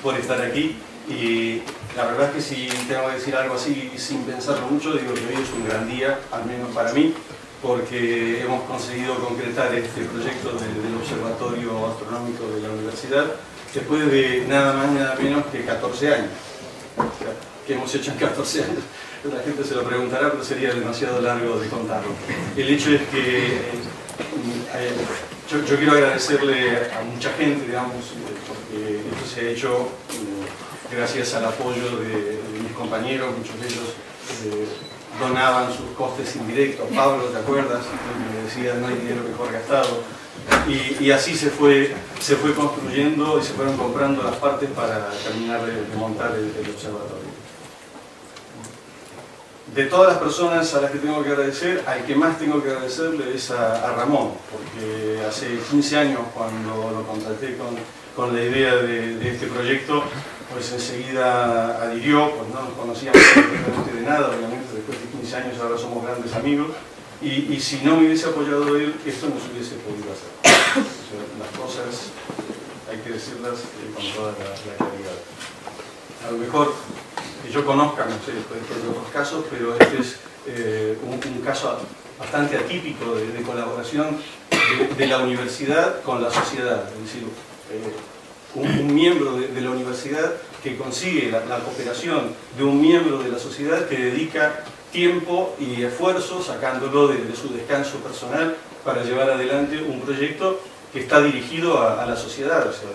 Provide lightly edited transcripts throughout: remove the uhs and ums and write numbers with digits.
por estar aquí. Y la verdad es que si tengo que decir algo así sin pensarlo mucho, digo que hoy es un gran día, al menos para mí, porque hemos conseguido concretar este proyecto del Observatorio Astronómico de la Universidad después de nada más nada menos que 14 años. O sea, ¿qué hemos hecho en 14 años? La gente se lo preguntará, pero sería demasiado largo de contarlo. El hecho es que yo quiero agradecerle a mucha gente, digamos, porque esto se ha hecho gracias al apoyo de mis compañeros. Muchos de ellos donaban sus costes indirectos. Pablo, ¿te acuerdas? Me decía, no hay dinero mejor gastado. Y así se fue construyendo y se fueron comprando las partes para terminar de montar el observatorio. De todas las personas a las que tengo que agradecer, al que más tengo que agradecerle es a Ramón, porque hace 15 años cuando lo contraté con la idea de este proyecto, pues enseguida adhirió, pues no nos conocíamos absolutamente de nada, obviamente después de 15 años ahora somos grandes amigos, y si no me hubiese apoyado él, esto no se hubiese podido hacer. O sea, las cosas hay que decirlas con toda la claridad. A lo mejor que yo conozca, no sé, puede ser otros casos, pero este es un caso bastante atípico de colaboración de la universidad con la sociedad. Es decir, un miembro de la universidad que consigue la cooperación de un miembro de la sociedad que dedica tiempo y esfuerzo, sacándolo de su descanso personal, para llevar adelante un proyecto que está dirigido a la sociedad, o sea,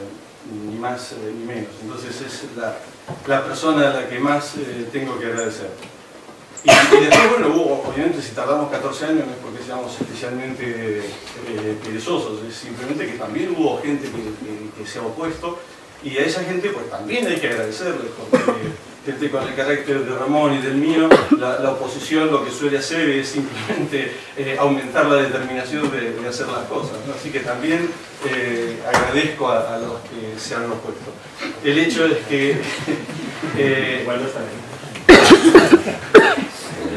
ni más ni menos. Entonces es la persona a la que más tengo que agradecer. Y después, bueno, obviamente si tardamos 14 años no es porque seamos especialmente perezosos, es simplemente que también hubo gente que se ha opuesto, y a esa gente pues también hay que agradecerles, porque gente con el carácter de Ramón y del mío, la oposición lo que suele hacer es simplemente aumentar la determinación de hacer las cosas, ¿no? Así que también agradezco a los que se han opuesto. El hecho es que bueno, está bien.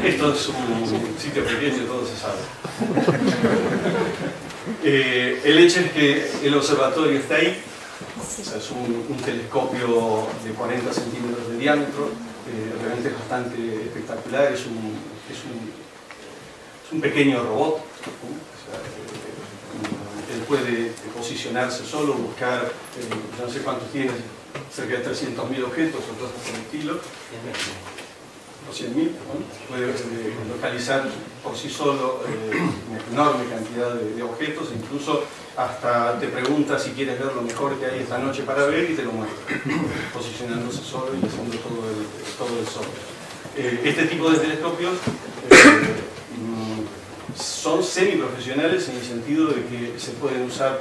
Esto es un sitio pequeño, todo se sabe. El hecho es que el observatorio está ahí. O sea, es un telescopio de 40 centímetros de diámetro, realmente es bastante espectacular, es un pequeño robot, ¿no? O sea, él puede posicionarse solo, buscar, no sé cuántos tiene, cerca de 300.000 objetos o cosas por el estilo, o 100.000, ¿no? Puede localizar por sí solo una enorme cantidad de objetos, incluso hasta te pregunta si quieres ver lo mejor que hay esta noche para ver y te lo muestra, posicionándose solo y haciendo todo el software. Este tipo de telescopios son semiprofesionales en el sentido de que se pueden usar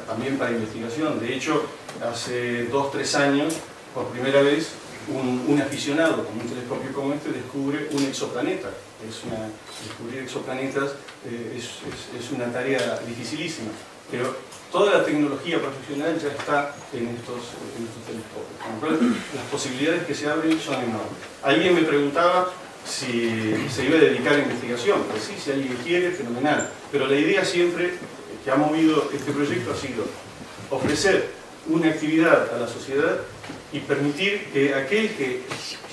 también para investigación. De hecho, hace 2 o 3 años, por primera vez, un aficionado con un telescopio como este descubre un exoplaneta. Descubrir exoplanetas es una tarea dificilísima, pero toda la tecnología profesional ya está en estos telescopios, con lo cual las posibilidades que se abren son enormes. Alguien me preguntaba si se iba a dedicar a investigación. Pues sí, si alguien quiere, fenomenal, pero la idea siempre que ha movido este proyecto ha sido ofrecer una actividad a la sociedad y permitir que aquel que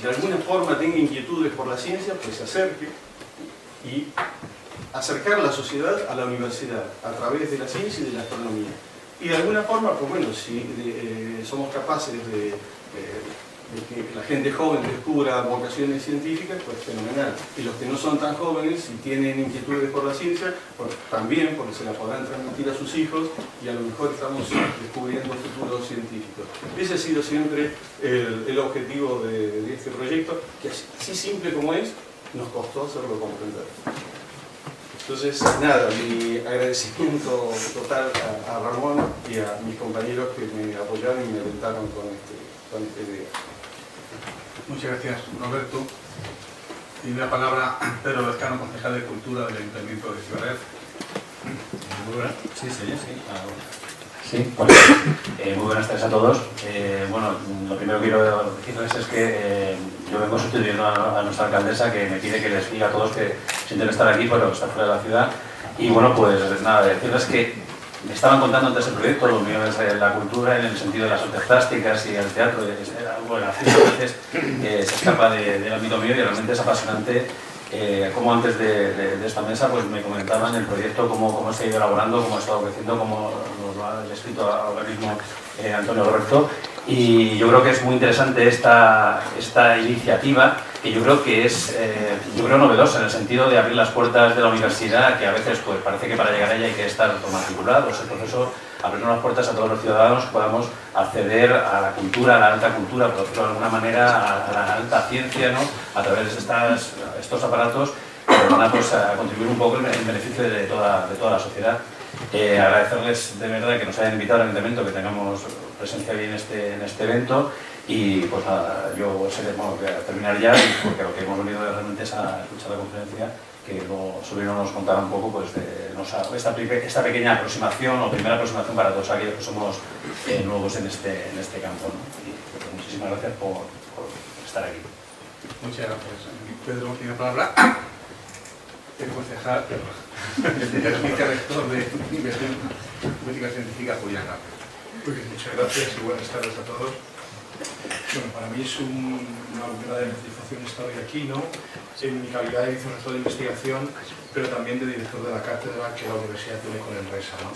de alguna forma tenga inquietudes por la ciencia, pues se acerque y acercar a la sociedad a la universidad a través de la ciencia y de la astronomía. Y de alguna forma, pues bueno, si somos capaces de que la gente joven descubra vocaciones científicas, pues fenomenal. Y los que no son tan jóvenes, si tienen inquietudes por la ciencia, pues también, porque se la podrán transmitir a sus hijos y a lo mejor estamos descubriendo futuros científicos. Ese ha sido siempre el objetivo de este proyecto, que así simple como es, nos costó hacerlo comprender. Entonces, nada, mi agradecimiento total a Ramón y a mis compañeros que me apoyaron y me alentaron con esta idea. Muchas gracias, Roberto. Tiene la palabra Pedro Lazcano, concejal de Cultura del Ayuntamiento de Ciudad. Muy buenas. Sí, sí. Sí, bueno, muy buenas tardes a todos. Bueno, lo primero que quiero decirles es que yo vengo sustituyendo a nuestra alcaldesa, que me pide que les diga a todos que sienten estar aquí, pero estar fuera de la ciudad. Y bueno, pues nada, decirles que me estaban contando antes el proyecto, lo mío es la cultura en el sentido de las artes plásticas y el teatro, bueno, la ciencia a veces se escapa del ámbito mío y realmente es apasionante como antes de esta mesa pues me comentaban el proyecto, cómo se ha ido elaborando, cómo ha estado creciendo, cómo nos lo ha descrito ahora mismo Antonio Roberto. Y yo creo que es muy interesante esta iniciativa, que yo creo que es novedosa en el sentido de abrir las puertas de la universidad, que a veces pues parece que para llegar a ella hay que estar matriculados. El proceso, abrirnos las puertas a todos los ciudadanos, podamos acceder a la cultura, a la alta cultura, por decirlo de alguna manera, a la alta ciencia, ¿no? A través de estos aparatos que van a, pues, a contribuir un poco en beneficio de toda la sociedad. Agradecerles de verdad que nos hayan invitado al Ayuntamiento, que tengamos presencia bien en este evento y pues nada, yo sé que voy a terminar ya porque lo que hemos venido realmente es a escuchar la conferencia, que luego Sobrino nos contará un poco pues, esta pequeña aproximación o primera aproximación para todos aquellos que somos nuevos en este campo, ¿no? Y pues, muchísimas gracias por estar aquí. Muchas gracias. Pedro tiene palabra. El concejal, el vicerrector de Investigación Política Científica, Julián García. Muy bien, muchas gracias y buenas tardes a todos. Bueno, para mí es una verdadera satisfacción estar hoy aquí, ¿no? En mi calidad de vicerrector de investigación, pero también de director de la cátedra que la universidad tiene con Enresa, ¿no?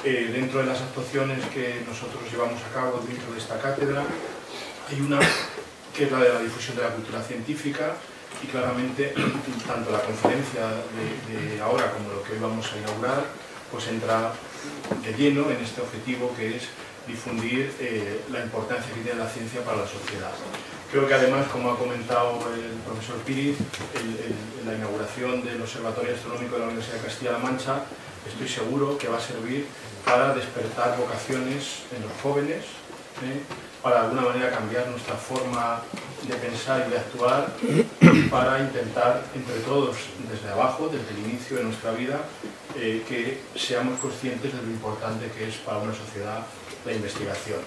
Dentro de las actuaciones que nosotros llevamos a cabo dentro de esta cátedra, hay una que es la de la difusión de la cultura científica, y claramente tanto la conferencia de ahora como lo que hoy vamos a inaugurar pues entra de lleno en este objetivo que es difundir la importancia que tiene la ciencia para la sociedad. Creo que además, como ha comentado el profesor Píriz, en la inauguración del Observatorio Astronómico de la Universidad de Castilla-La Mancha, estoy seguro que va a servir para despertar vocaciones en los jóvenes, para de alguna manera cambiar nuestra forma de pensar y de actuar, para intentar entre todos, desde abajo, desde el inicio de nuestra vida, que seamos conscientes de lo importante que es para una sociedad la investigación.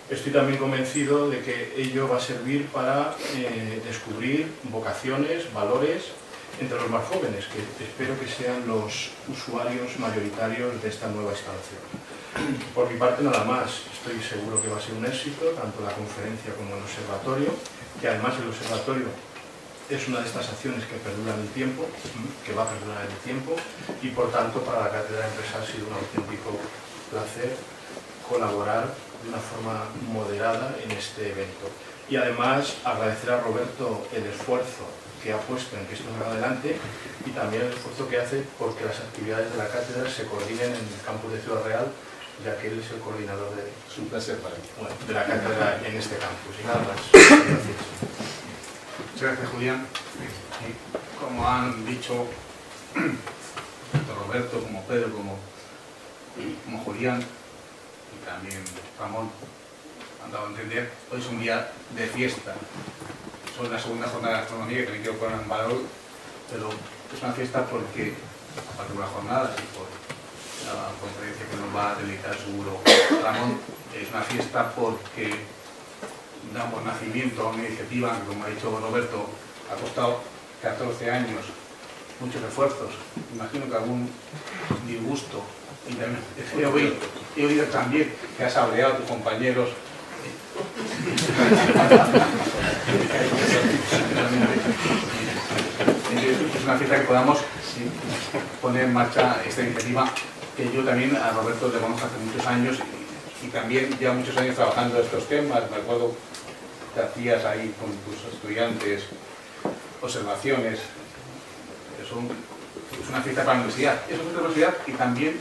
Estoy también convencido de que ello va a servir para descubrir vocaciones, valores entre los más jóvenes, que espero que sean los usuarios mayoritarios de esta nueva instalación. Por mi parte nada más, estoy seguro que va a ser un éxito, tanto la conferencia como el observatorio, que además el observatorio es una de estas acciones que perduran en el tiempo, que va a perdurar en el tiempo, y por tanto para la Cátedra de Empresa ha sido un auténtico placer colaborar de una forma moderada en este evento. Y además agradecer a Roberto el esfuerzo que ha puesto en que esto salga adelante y también el esfuerzo que hace porque las actividades de la cátedra se coordinen en el campus de Ciudad Real, ya que él es el coordinador de la cátedra en este campus. Y nada más. Gracias. Muchas gracias, Julián. Como han dicho tanto Roberto como Pedro como Julián y también Ramón han dado a entender, hoy es un día de fiesta. Son la segunda jornada de astronomía que me quiero poner en valor, pero es una fiesta porque, aparte de las jornadas y por la conferencia que nos va a dedicar seguro Ramón, es una fiesta porque damos nacimiento a una iniciativa que, como ha dicho Roberto, ha costado 14 años, muchos esfuerzos, imagino que algún disgusto, y también he oído también que has abreado a tus compañeros. Es una fiesta que podamos poner en marcha esta iniciativa, que yo también a Roberto le conozco hace muchos años y también lleva muchos años trabajando estos temas. Me acuerdo que hacías ahí con tus estudiantes observaciones. Es una fiesta para la universidad. Es una fiesta para la universidad y también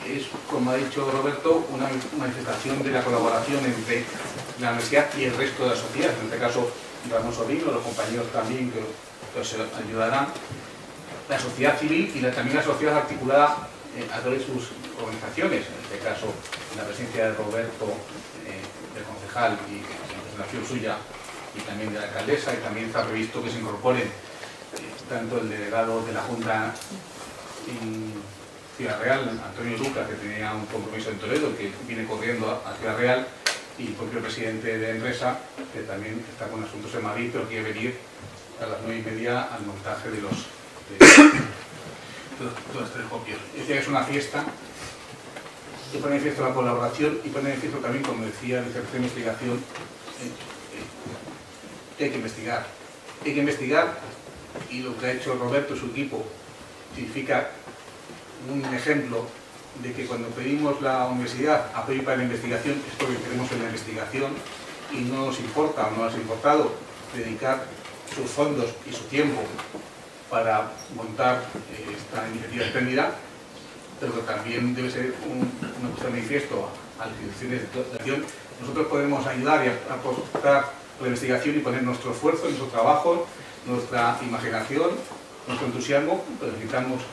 es, como ha dicho Roberto, una manifestación de la colaboración entre la universidad y el resto de la sociedad. En este caso, Ramón Sobrino, los compañeros también que os ayudarán, la sociedad civil y también la sociedad articulada a través de sus organizaciones. En este caso, la presencia de Roberto, del concejal, y en presentación suya, y también de la alcaldesa, y también está previsto que se incorporen tanto el delegado de la Junta en Ciudad Real, Antonio Lucas, que tenía un compromiso en Toledo, que viene corriendo a Ciudad Real, y el propio presidente de Enresa, que también está con asuntos en Madrid, pero quiere venir a las 9:30 al montaje de de los telescopios. Decía que es una fiesta, que pone en manifiesto la colaboración y pone en manifiesto también, como decía el Centro de Investigación, que hay que investigar. Hay que investigar, y lo que ha hecho Roberto y su equipo significa un ejemplo de que cuando pedimos la universidad apoyo para la investigación es porque queremos en la investigación y no nos importa o no nos ha importado dedicar sus fondos y su tiempo para montar esta iniciativa espléndida, pero que también debe ser una cuestión de manifiesto a las instituciones de investigación. Nosotros podemos ayudar y aportar a la investigación y poner nuestro esfuerzo, nuestro trabajo, nuestra imaginación, nuestro entusiasmo, pero necesitamos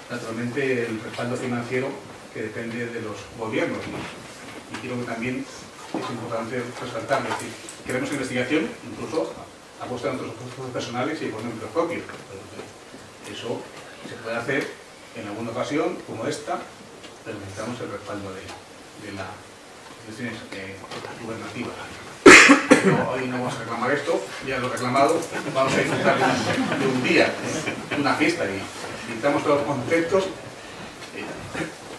naturalmente el respaldo financiero que depende de los gobiernos. Y creo que también es importante resaltarlo. Es decir, queremos investigación, incluso a costa de nuestros esfuerzos personales y económicos propios. Eso se puede hacer en alguna ocasión, como esta, pero necesitamos el respaldo de las instituciones gubernativas. Pero hoy no vamos a reclamar esto, ya lo he reclamado, vamos a disfrutar de un día, de una fiesta, y estamos todos contentos,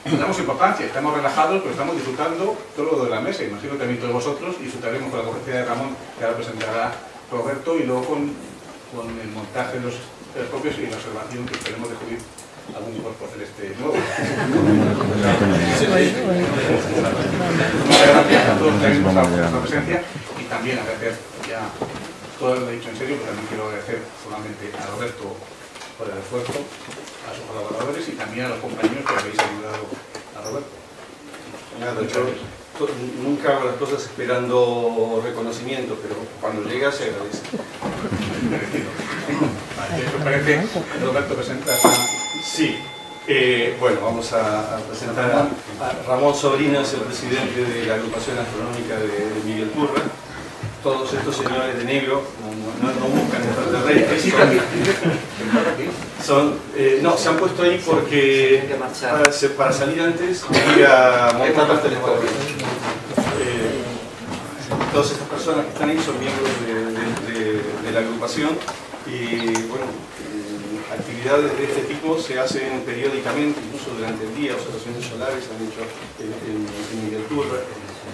damos importancia, estamos relajados, pero estamos disfrutando todo lo de la mesa. Imagino que también todos vosotros disfrutaremos con la conferencia de Ramón, que ahora presentará Roberto, y luego con el montaje de los telescopios y la observación que esperemos descubrir algún cuerpo celeste nuevo. Muchas gracias a todos también por vuestra presencia, y también agradecer, ya todo lo he dicho en serio, pero también quiero agradecer solamente a Roberto por el esfuerzo, a sus colaboradores y también a los compañeros que habéis ayudado a Roberto. Nada, yo nunca hago las cosas esperando reconocimiento, pero cuando llega se agradece. Vale, ¿qué os parece? Roberto, presentas a... Sí, bueno, vamos a presentar a Ramón Sobrinas, el presidente de la agrupación astronómica de Miguel Turra. Todos estos señores de negro no buscan extraterrestres. No, se han puesto ahí porque para salir antes ir a montar los telescopios. Todas estas personas que están ahí son miembros de la agrupación, y bueno, actividades de este tipo se hacen periódicamente, incluso durante el día. Observaciones solares se han hecho en Miguel Turra,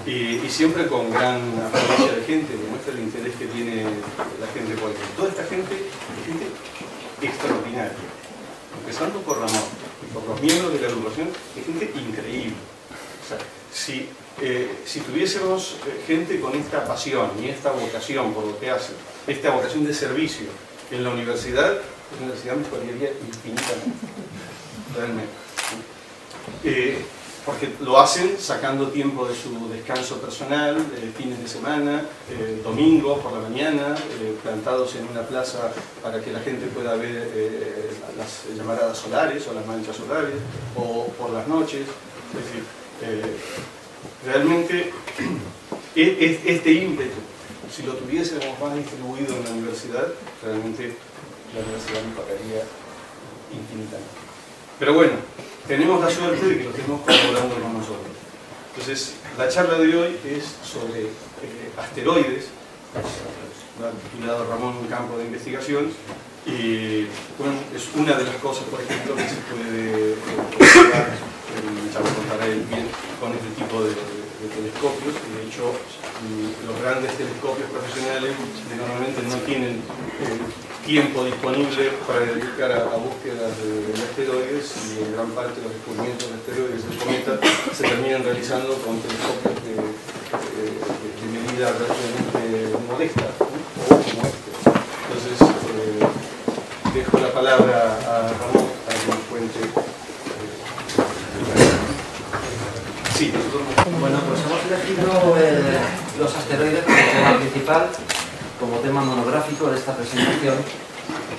y siempre con gran afluencia de gente. Demuestra el interés que tiene la gente por esto. Toda esta gente es gente extraordinaria, empezando por Ramón y por los miembros de la agrupación, es gente increíble. O sea, si tuviésemos gente con esta pasión y esta vocación por lo que hace, esta vocación de servicio en la universidad mejoraría infinitamente, realmente. Porque lo hacen sacando tiempo de su descanso personal, fines de semana, domingos por la mañana, plantados en una plaza para que la gente pueda ver las llamaradas solares o las manchas solares, o por las noches. Es decir, realmente este ímpetu, si lo tuviésemos más distribuido en la universidad, realmente la universidad mejoraría infinitamente. Pero bueno, tenemos la suerte de que los tenemos colaborando con nosotros. Entonces, la charla de hoy es sobre asteroides, titulado Ramón, un campo de investigación, y bueno, es una de las cosas, por ejemplo, que se puede observar, ya lo contará él bien, con este tipo de telescopios. Y de hecho, los grandes telescopios profesionales normalmente no tienen tiempo disponible para dedicar a búsquedas de asteroides, y en gran parte los descubrimientos de asteroides del cometa se terminan realizando con telescopios de medida relativamente modesta, ¿no? O como este. Entonces, dejo la palabra a Ramón para que nos cuente. Sí, bueno, pues hemos elegido los asteroides como tema principal, como tema monográfico de esta presentación,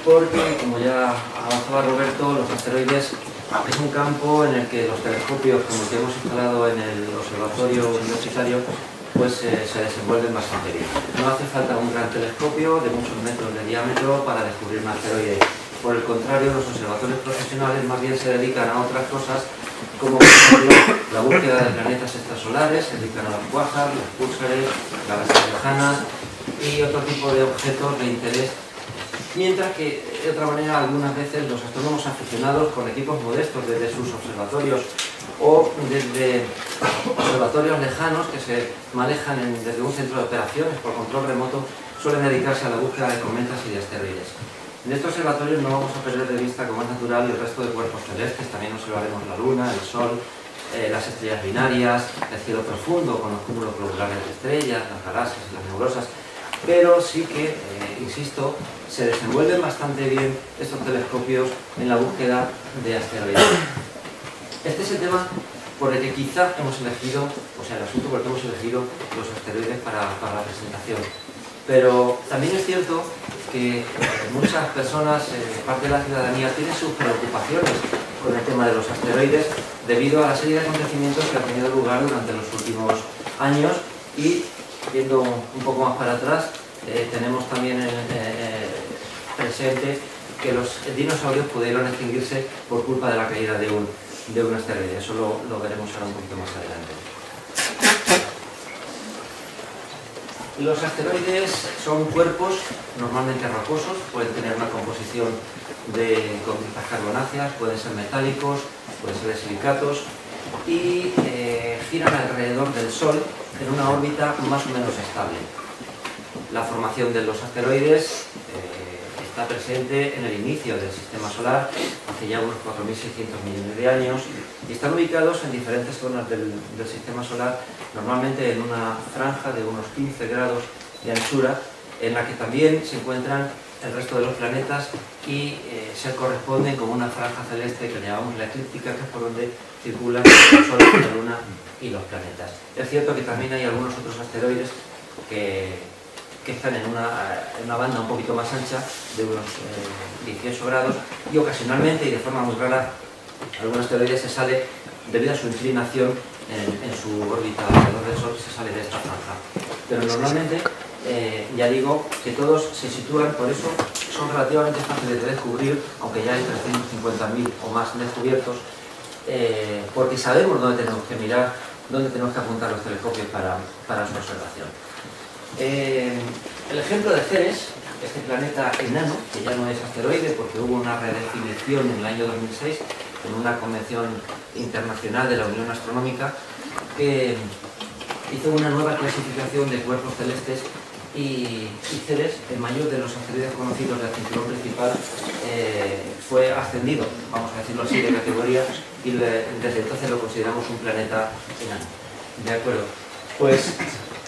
porque, como ya avanzaba Roberto, los asteroides es un campo en el que los telescopios, como el que hemos instalado en el observatorio universitario, pues se desenvuelven bastante bien. No hace falta un gran telescopio de muchos metros de diámetro para descubrir un asteroide. Por el contrario, los observatorios profesionales más bien se dedican a otras cosas, como por ejemplo la búsqueda de planetas extrasolares, se dedican a los cuásares, los púlsares, galaxias lejanas y otro tipo de objetos de interés mientras que de otra manera algunas veces los astrónomos aficionados con equipos modestos desde sus observatorios o desde observatorios lejanos que se manejan desde un centro de operaciones por control remoto suelen dedicarse a la búsqueda de cometas y de asteroides. En estos observatorios no vamos a perder de vista, como es natural, el resto de cuerpos celestes. También observaremos la Luna, el Sol, las estrellas binarias, el cielo profundo con los cúmulos globulares de estrellas, las galaxias y las nebulosas. Pero sí que, insisto, se desenvuelven bastante bien estos telescopios en la búsqueda de asteroides. Este es el tema por el que quizá hemos elegido, o sea, el asunto por el que hemos elegido los asteroides para la presentación. Pero también es cierto que muchas personas, parte de la ciudadanía, tienen sus preocupaciones con el tema de los asteroides debido a la serie de acontecimientos que han tenido lugar durante los últimos años y, viendo un poco más para atrás, tenemos también presente que los dinosaurios pudieron extinguirse por culpa de la caída de un asteroide. Eso lo veremos ahora un poquito más adelante. Los asteroides son cuerpos normalmente rocosos, pueden tener una composición de conductas carbonáceas, pueden ser metálicos, pueden ser de silicatos y giran alrededor del Sol en una órbita más o menos estable. La formación de los asteroides está presente en el inicio del Sistema Solar, hace ya unos 4.600 millones de años, y están ubicados en diferentes zonas del Sistema Solar, normalmente en una franja de unos 15 grados de anchura, en la que también se encuentran el resto de los planetas y se corresponden con una franja celeste que llamamos la eclíptica, que es por donde circulan el Sol, la Luna y los planetas. Es cierto que también hay algunos otros asteroides que están en una banda un poquito más ancha, de unos 18 grados, y ocasionalmente, y de forma muy rara, algún asteroide se sale, debido a su inclinación en su órbita alrededor del Sol, se sale de esta franja. Pero normalmente, ya digo, que todos se sitúan, por eso son relativamente fáciles de descubrir, aunque ya hay 350.000 o más descubiertos, porque sabemos dónde tenemos que mirar, dónde tenemos que apuntar los telescopios para su observación. El ejemplo de Ceres, este planeta enano, que ya no es asteroide porque hubo una redefinición en el año 2006 en una convención internacional de la Unión Astronómica que hizo una nueva clasificación de cuerpos celestes y Ceres, el mayor de los asteroides conocidos del cinturón principal, fue ascendido, vamos a decirlo así, de categoría, y desde entonces lo consideramos un planeta enano. ¿De acuerdo? Pues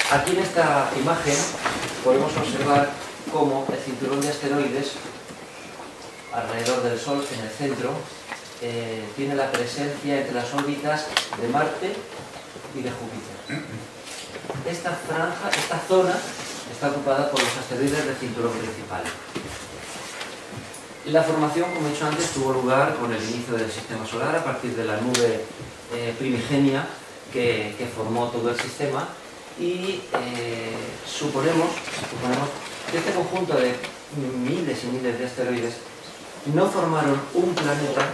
aquí en esta imagen podemos observar cómo el cinturón de asteroides alrededor del Sol, en el centro, tiene la presencia entre las órbitas de Marte y de Júpiter. Esta franja, esta zona, está ocupada por los asteroides del cinturón principal. La formación, como he dicho antes, tuvo lugar con el inicio del Sistema Solar a partir de la nube primigenia que formó todo el sistema. Y suponemos que este conjunto de miles y miles de asteroides no formaron un planeta,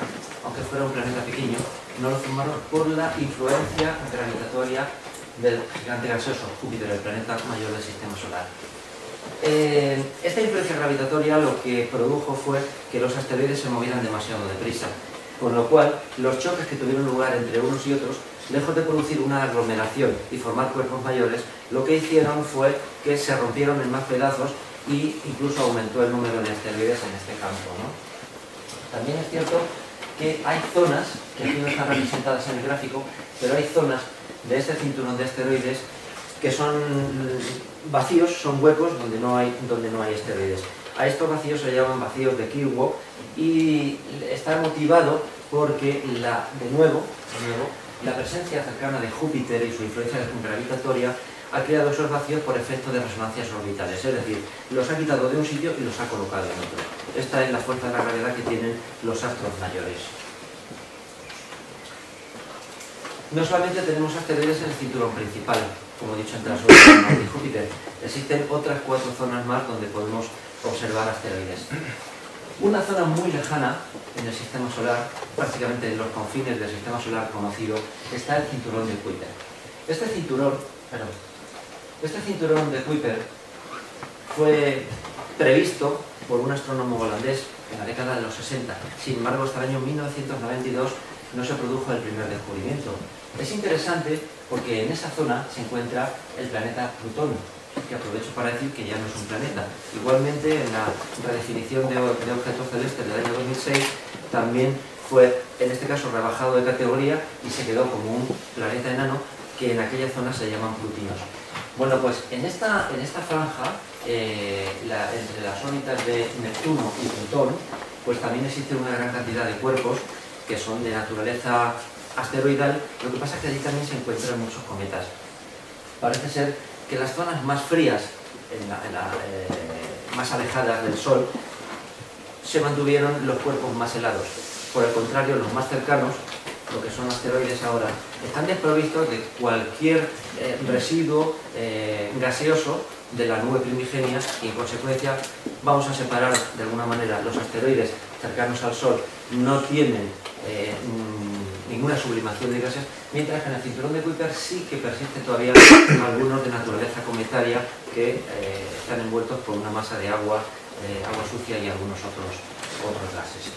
aunque fuera un planeta pequeño, no lo formaron por la influencia gravitatoria del gigante gaseoso, Júpiter, el planeta mayor del Sistema Solar. Esta influencia gravitatoria lo que produjo fue que los asteroides se movieran demasiado deprisa, con lo cual los choques que tuvieron lugar entre unos y otros, lejos de producir una aglomeración y formar cuerpos mayores, lo que hicieron fue que se rompieron en más pedazos y incluso aumentó el número de asteroides en este campo, ¿no? También es cierto que hay zonas, que aquí no están representadas en el gráfico, pero hay zonas de este cinturón de asteroides que son vacíos, son huecos donde no hay asteroides. A estos vacíos se llaman vacíos de Kirchhoff y está motivado porque, de nuevo, la presencia cercana de Júpiter y su influencia gravitatoria ha creado esos vacíos por efecto de resonancias orbitales, es decir, los ha quitado de un sitio y los ha colocado en otro. Esta es la fuerza de la gravedad que tienen los astros mayores. No solamente tenemos asteroides en el cinturón principal, como he dicho, entre las órbitas de Marte y Júpiter, existen otras 4 zonas más donde podemos observar asteroides. Una zona muy lejana en el Sistema Solar, prácticamente en los confines del Sistema Solar conocido, está el cinturón de Kuiper. Este cinturón de Kuiper fue previsto por un astrónomo holandés en la década de los 60. Sin embargo, hasta el año 1992 no se produjo el primer descubrimiento. Es interesante porque en esa zona se encuentra el planeta Plutón, que aprovecho para decir que ya no es un planeta. Igualmente, en la redefinición de objetos celestes del año 2006, también fue, en este caso, rebajado de categoría y se quedó como un planeta enano que en aquella zona se llaman plutinos. Bueno, pues en esta franja, entre las órbitas de Neptuno y Plutón, pues también existe una gran cantidad de cuerpos que son de naturaleza asteroidal. Lo que pasa es que allí también se encuentran muchos cometas. Parece ser que las zonas más frías, más alejadas del Sol, se mantuvieron los cuerpos más helados. Por el contrario, los más cercanos, lo que son asteroides ahora, están desprovistos de cualquier residuo gaseoso de la nube primigenia y, en consecuencia, vamos a separar de alguna manera los asteroides cercanos al Sol. No tienen ninguna sublimación de gases, mientras que en el cinturón de Kuiper sí que persiste todavía algunos de naturaleza cometaria que están envueltos por una masa de agua, agua sucia y algunos otros gases.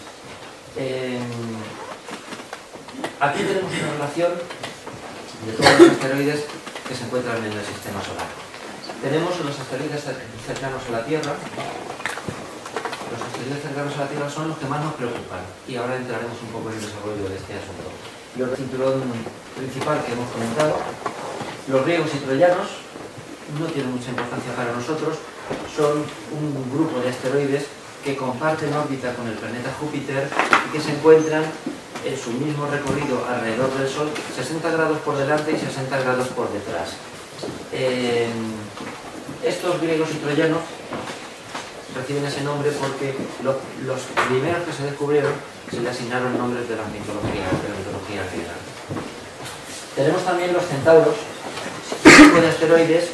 Aquí tenemos una relación de todos los asteroides que se encuentran en el sistema solar. Tenemos los asteroides cercanos a la Tierra. Los asteroides cercanos a la Tierra son los que más nos preocupan y ahora entraremos un poco en el desarrollo de este asunto. Los del cinturón principal que hemos comentado, los griegos y troyanos, no tienen mucha importancia para nosotros, son un grupo de asteroides que comparten órbita con el planeta Júpiter y que se encuentran en su mismo recorrido alrededor del Sol, 60 grados por delante y 60 grados por detrás. Estos griegos y troyanos reciben ese nombre porque los primeros que se descubrieron se le asignaron nombres de la mitología griega. Tenemos también los centauros. Este tipo de asteroides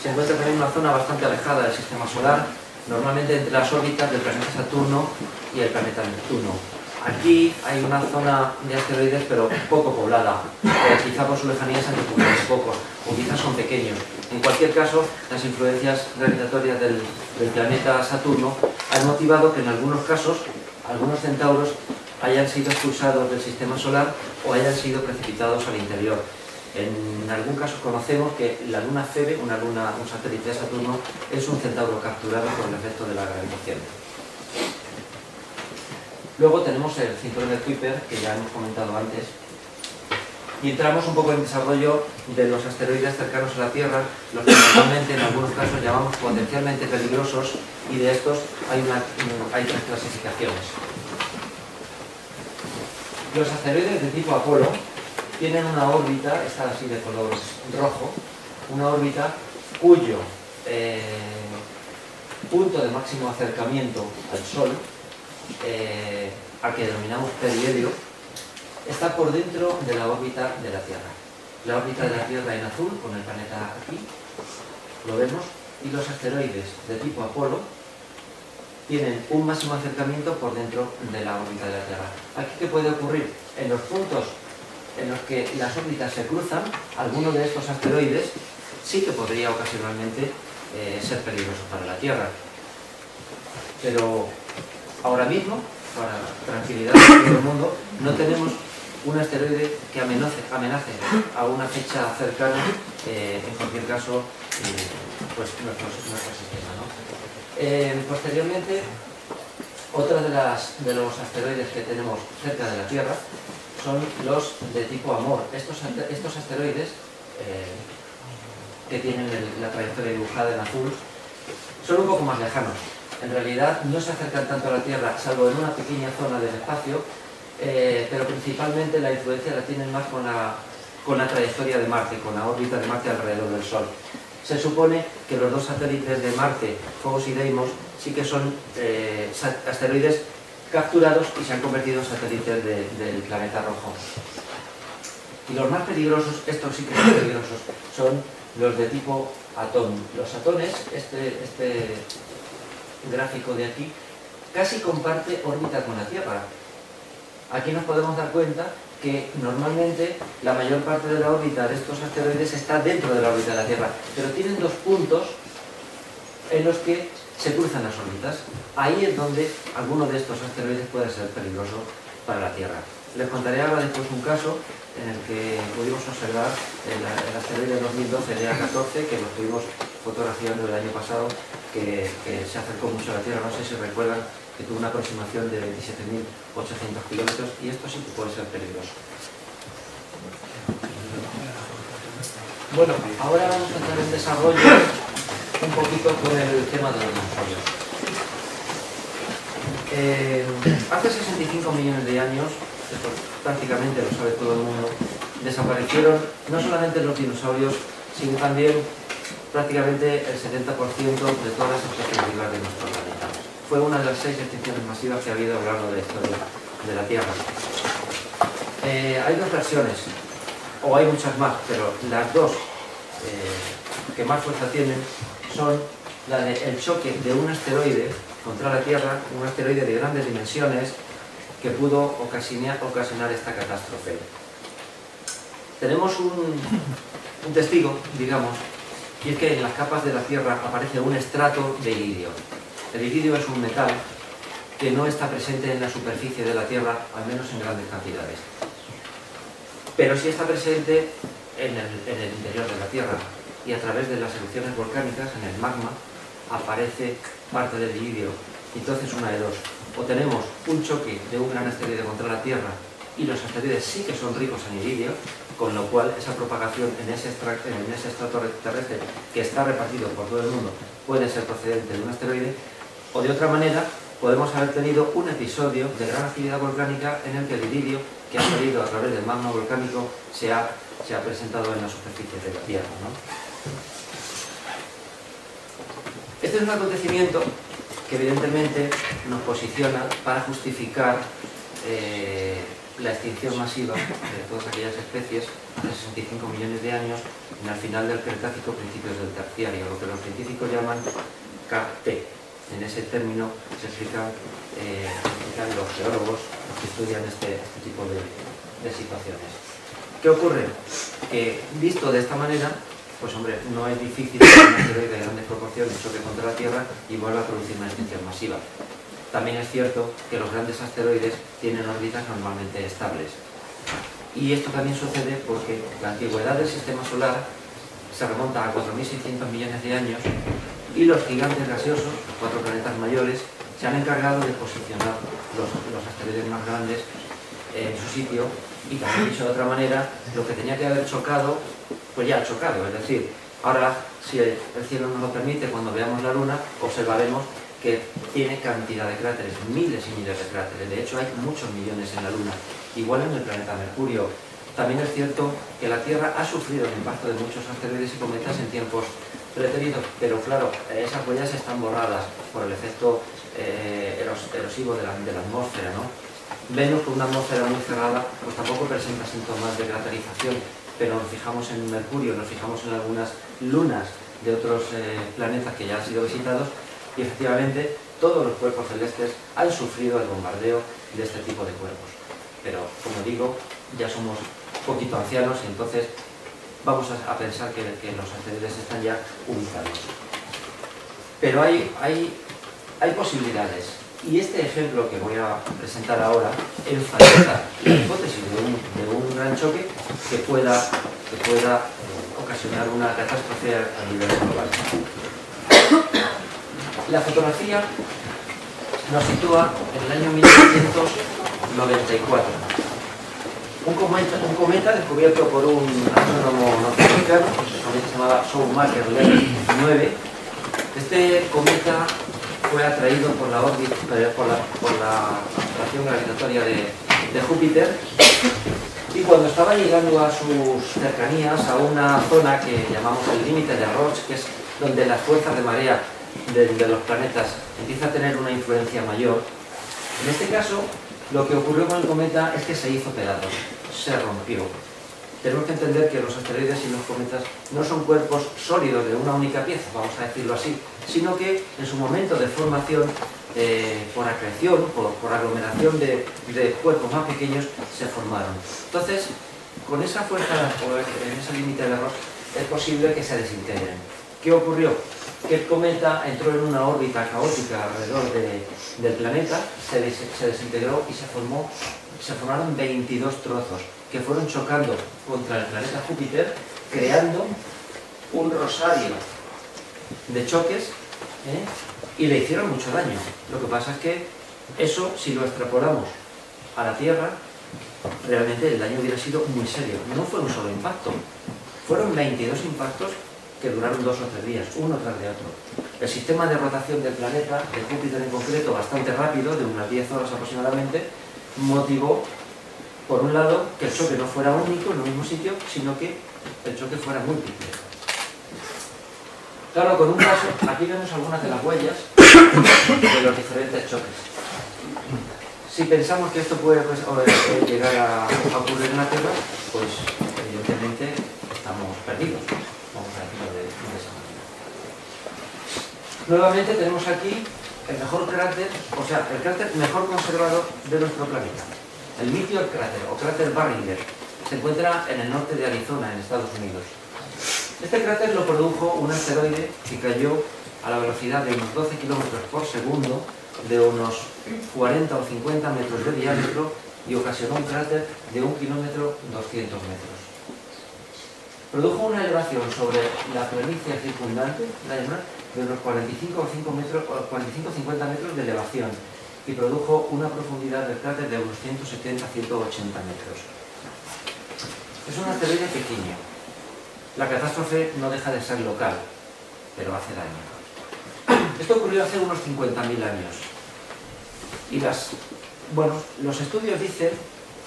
se encuentran también en una zona bastante alejada del sistema solar, normalmente entre las órbitas del planeta Saturno y el planeta Neptuno. Aquí hay una zona de asteroides, pero poco poblada, quizá por su lejanía se han descubierto pocos, o quizás son pequeños. En cualquier caso, las influencias gravitatorias del planeta Saturno han motivado que en algunos casos, algunos centauros hayan sido expulsados del sistema solar o hayan sido precipitados al interior. En algún caso conocemos que la luna Febe, un satélite de Saturno, es un centauro capturado por el efecto de la gravitación. Luego tenemos el cinturón de Kuiper, que ya hemos comentado antes, y entramos un poco en desarrollo de los asteroides cercanos a la Tierra, los que normalmente en algunos casos llamamos potencialmente peligrosos, y de estos hay tres clasificaciones. Los asteroides de tipo Apolo tienen una órbita, esta así de color rojo, una órbita cuyo punto de máximo acercamiento al Sol, al que denominamos perihelio, está por dentro de la órbita de la Tierra. La órbita de la Tierra en azul, con el planeta aquí, lo vemos, y los asteroides de tipo Apolo tienen un máximo acercamiento por dentro de la órbita de la Tierra. Aquí, ¿qué puede ocurrir? En los puntos en los que las órbitas se cruzan, alguno de estos asteroides sí que podría ocasionalmente ser peligroso para la Tierra. Pero ahora mismo, para tranquilidad de todo el mundo, no tenemos un asteroide que amenace a una fecha cercana, en cualquier caso, pues nuestro sistema, ¿no? Posteriormente, otra de los asteroides que tenemos cerca de la Tierra son los de tipo Amor. Estos asteroides, que tienen la trayectoria dibujada en azul, son un poco más lejanos. En realidad no se acercan tanto a la Tierra, salvo en una pequeña zona del espacio, pero principalmente la influencia la tienen más con la trayectoria de Marte, con la órbita de Marte alrededor del Sol. Se supone que los dos satélites de Marte, Phobos y Deimos, sí que son asteroides capturados y se han convertido en satélites del planeta rojo. Y los más peligrosos, estos sí que son peligrosos, son los de tipo Atón. Los atones, este gráfico de aquí, casi comparte órbita con la Tierra. Aquí nos podemos dar cuenta que normalmente la mayor parte de la órbita de estos asteroides está dentro de la órbita de la Tierra, pero tienen dos puntos en los que se cruzan las órbitas. Ahí es donde alguno de estos asteroides puede ser peligroso para la Tierra. Les contaré ahora después un caso en el que pudimos observar el asteroide 2012 LEA14, que lo estuvimos fotografiando el año pasado, que se acercó mucho a la Tierra. No sé si recuerdan que tuvo una aproximación de 27.800 kilómetros, y esto sí que puede ser peligroso. Bueno, ahora vamos a entrar en desarrollo un poquito con el tema de los dinosaurios. Hace 65 millones de años, esto prácticamente lo sabe todo el mundo, desaparecieron no solamente los dinosaurios, sino también prácticamente el 70% de todas las especies vivas de nuestro planeta. Fue una de las 6 extinciones masivas que ha habido a lo largo de la historia de la Tierra. Hay dos versiones, o hay muchas más, pero las dos que más fuerza tienen son la del choque de un asteroide contra la Tierra, un asteroide de grandes dimensiones que pudo ocasionar esta catástrofe. Tenemos un testigo, digamos, y es que en las capas de la Tierra aparece un estrato de iridio. El iridio es un metal que no está presente en la superficie de la Tierra, al menos en grandes cantidades, pero sí está presente en el interior de la Tierra, y a través de las erupciones volcánicas, en el magma, aparece parte del iridio. Entonces, una de dos: o tenemos un choque de un gran asteroide contra la Tierra, y los asteroides sí que son ricos en iridio, con lo cual esa propagación en ese estrato terrestre, que está repartido por todo el mundo, puede ser procedente de un asteroide. O de otra manera, podemos haber tenido un episodio de gran actividad volcánica en el que el iridio que ha salido a través del magma volcánico se ha presentado en la superficie de la Tierra, ¿no? Este es un acontecimiento que evidentemente nos posiciona para justificar la extinción masiva de todas aquellas especies de 65 millones de años en el final del Cretácico, principios del Terciario, lo que los científicos llaman KT. En ese término se explican los geólogos que estudian este tipo de situaciones. ¿Qué ocurre? Que visto de esta manera, pues hombre, no es difícil que un asteroide de grandes proporciones choque contra la Tierra y vuelva a producir una extinción masiva. También es cierto que los grandes asteroides tienen órbitas normalmente estables. Y esto también sucede porque la antigüedad del sistema solar se remonta a 4.600 millones de años, y los gigantes gaseosos, 4 planetas mayores, se han encargado de posicionar los asteroides más grandes en su sitio. Y también, dicho de otra manera, lo que tenía que haber chocado, pues ya ha chocado. Es decir, ahora, si el cielo nos lo permite, cuando veamos la Luna, observaremos que tiene cantidad de cráteres, miles y miles de cráteres. De hecho, hay muchos millones en la Luna, igual en el planeta Mercurio. También es cierto que la Tierra ha sufrido el impacto de muchos asteroides y cometas en tiempos pretéritos, pero claro, esas huellas están borradas por el efecto erosivo de la atmósfera, ¿no? Venus, con una atmósfera muy cerrada, pues tampoco presenta síntomas de craterización, pero nos fijamos en Mercurio, nos fijamos en algunas lunas de otros planetas que ya han sido visitados, y efectivamente todos los cuerpos celestes han sufrido el bombardeo de este tipo de cuerpos. Pero, como digo, ya somos un poquito ancianos y entonces vamos a pensar que los asteroides están ya ubicados. Pero hay posibilidades. Y este ejemplo que voy a presentar ahora enfatiza la hipótesis de un gran choque que pueda ocasionar una catástrofe a nivel global. La fotografía nos sitúa en el año 1994. Un cometa descubierto por un astrónomo norteamericano, que se llamaba Shoemaker-Levy 9. Este cometa fue atraído por la órbita, por la atracción gravitatoria de Júpiter, y cuando estaba llegando a sus cercanías, a una zona que llamamos el límite de Roche, que es donde las fuerzas de marea de los planetas empieza a tener una influencia mayor, en este caso lo que ocurrió con el cometa es que se hizo pedazos, se rompió. Tenemos que entender que los asteroides y los cometas no son cuerpos sólidos de una única pieza, vamos a decirlo así, sino que en su momento de formación, por acreción, por aglomeración de cuerpos más pequeños, se formaron. Entonces, con esa fuerza, o en ese límite de error, es posible que se desintegren, ¿Qué ocurrió? Que el cometa entró en una órbita caótica alrededor del planeta, se desintegró y se formaron 22 trozos que fueron chocando contra el planeta Júpiter, creando un rosario de choques, y le hicieron mucho daño. Lo que pasa es que eso, si lo extrapolamos a la Tierra, realmente el daño hubiera sido muy serio. No fue un solo impacto, fueron 22 impactos que duraron 2 o 3 días, uno tras de otro. El sistema de rotación del planeta, de Júpiter en concreto, bastante rápido, de unas 10 horas aproximadamente, motivó, por un lado, que el choque no fuera único en el mismo sitio, sino que el choque fuera múltiple. Claro, con un caso, aquí vemos algunas de las huellas de los diferentes choques. Si pensamos que esto puede llegar a ocurrir en la Tierra, pues evidentemente estamos perdidos. Vamos a decirlo de esa manera. Nuevamente tenemos aquí el mejor cráter, o sea, el cráter mejor conservado de nuestro planeta. El Meteor Crater, o cráter Barringer, se encuentra en el norte de Arizona, en Estados Unidos. Este cráter lo produjo un asteroide que cayó a la velocidad de unos 12 kilómetros por segundo, de unos 40 o 50 metros de diámetro, y ocasionó un cráter de 1 kilómetro 200 metros. Produjo una elevación sobre la planicie circundante, de unos 45 o 50 metros de elevación, y produjo una profundidad del cráter de unos 170 a 180 metros. Es un asteroide pequeño. La catástrofe no deja de ser local, pero hace daño. Esto ocurrió hace unos 50.000 años. Y los estudios dicen,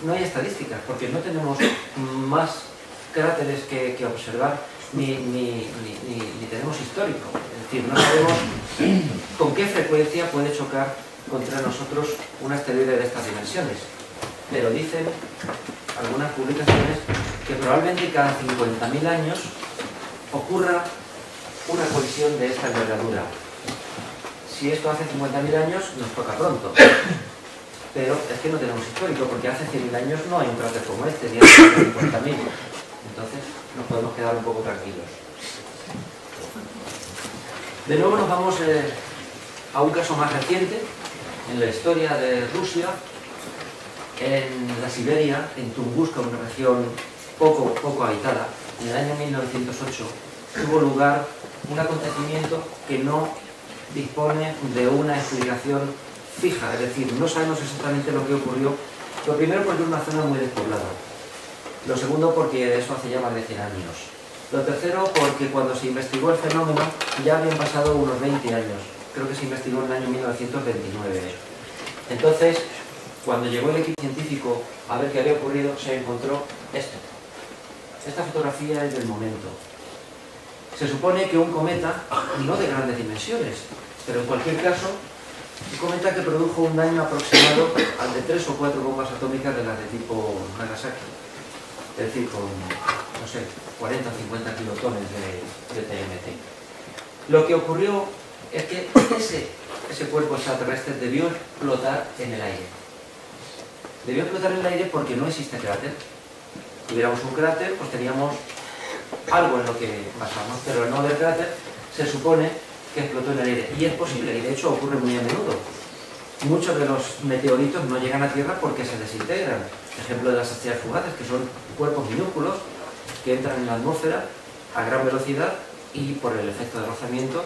no hay estadísticas, porque no tenemos más cráteres que observar, ni tenemos histórico. Es decir, no sabemos con qué frecuencia puede chocar contra nosotros un asteroide de estas dimensiones. Pero dicen algunas publicaciones que probablemente cada 50.000 años ocurra una colisión de esta envergadura. Si esto hace 50.000 años, nos toca pronto. Pero es que no tenemos histórico, porque hace 100.000 años no hay un cráter como este, ni hace 50.000. Entonces nos podemos quedar un poco tranquilos. De nuevo nos vamos a un caso más reciente en la historia de Rusia. En la Siberia, en Tunguska, una región poco habitada, en el año 1908 tuvo lugar un acontecimiento que no dispone de una explicación fija, es decir, no sabemos exactamente lo que ocurrió. Lo primero, porque es una zona muy despoblada. Lo segundo, porque eso hace ya más de 100 años. Lo tercero, porque cuando se investigó el fenómeno ya habían pasado unos 20 años. Creo que se investigó en el año 1929. Entonces, cuando llegó el equipo científico a ver qué había ocurrido, se encontró esto. Esta fotografía es del momento. Se supone que un cometa, no de grandes dimensiones, pero en cualquier caso, un cometa que produjo un daño aproximado al de 3 o 4 bombas atómicas de las de tipo Nagasaki. Es decir, con, no sé, 40 o 50 kilotones de TNT. Lo que ocurrió es que ese cuerpo extraterrestre debió explotar en el aire. Debió explotar en el aire porque no existe cráter. Si tuviéramos un cráter, pues teníamos algo en lo que basarnos, pero al no haber cráter, se supone que explotó en el aire. Y es posible, y de hecho ocurre muy a menudo. Muchos de los meteoritos no llegan a Tierra porque se desintegran. Ejemplo de las estrellas fugaces, que son cuerpos minúsculos que entran en la atmósfera a gran velocidad y por el efecto de rozamiento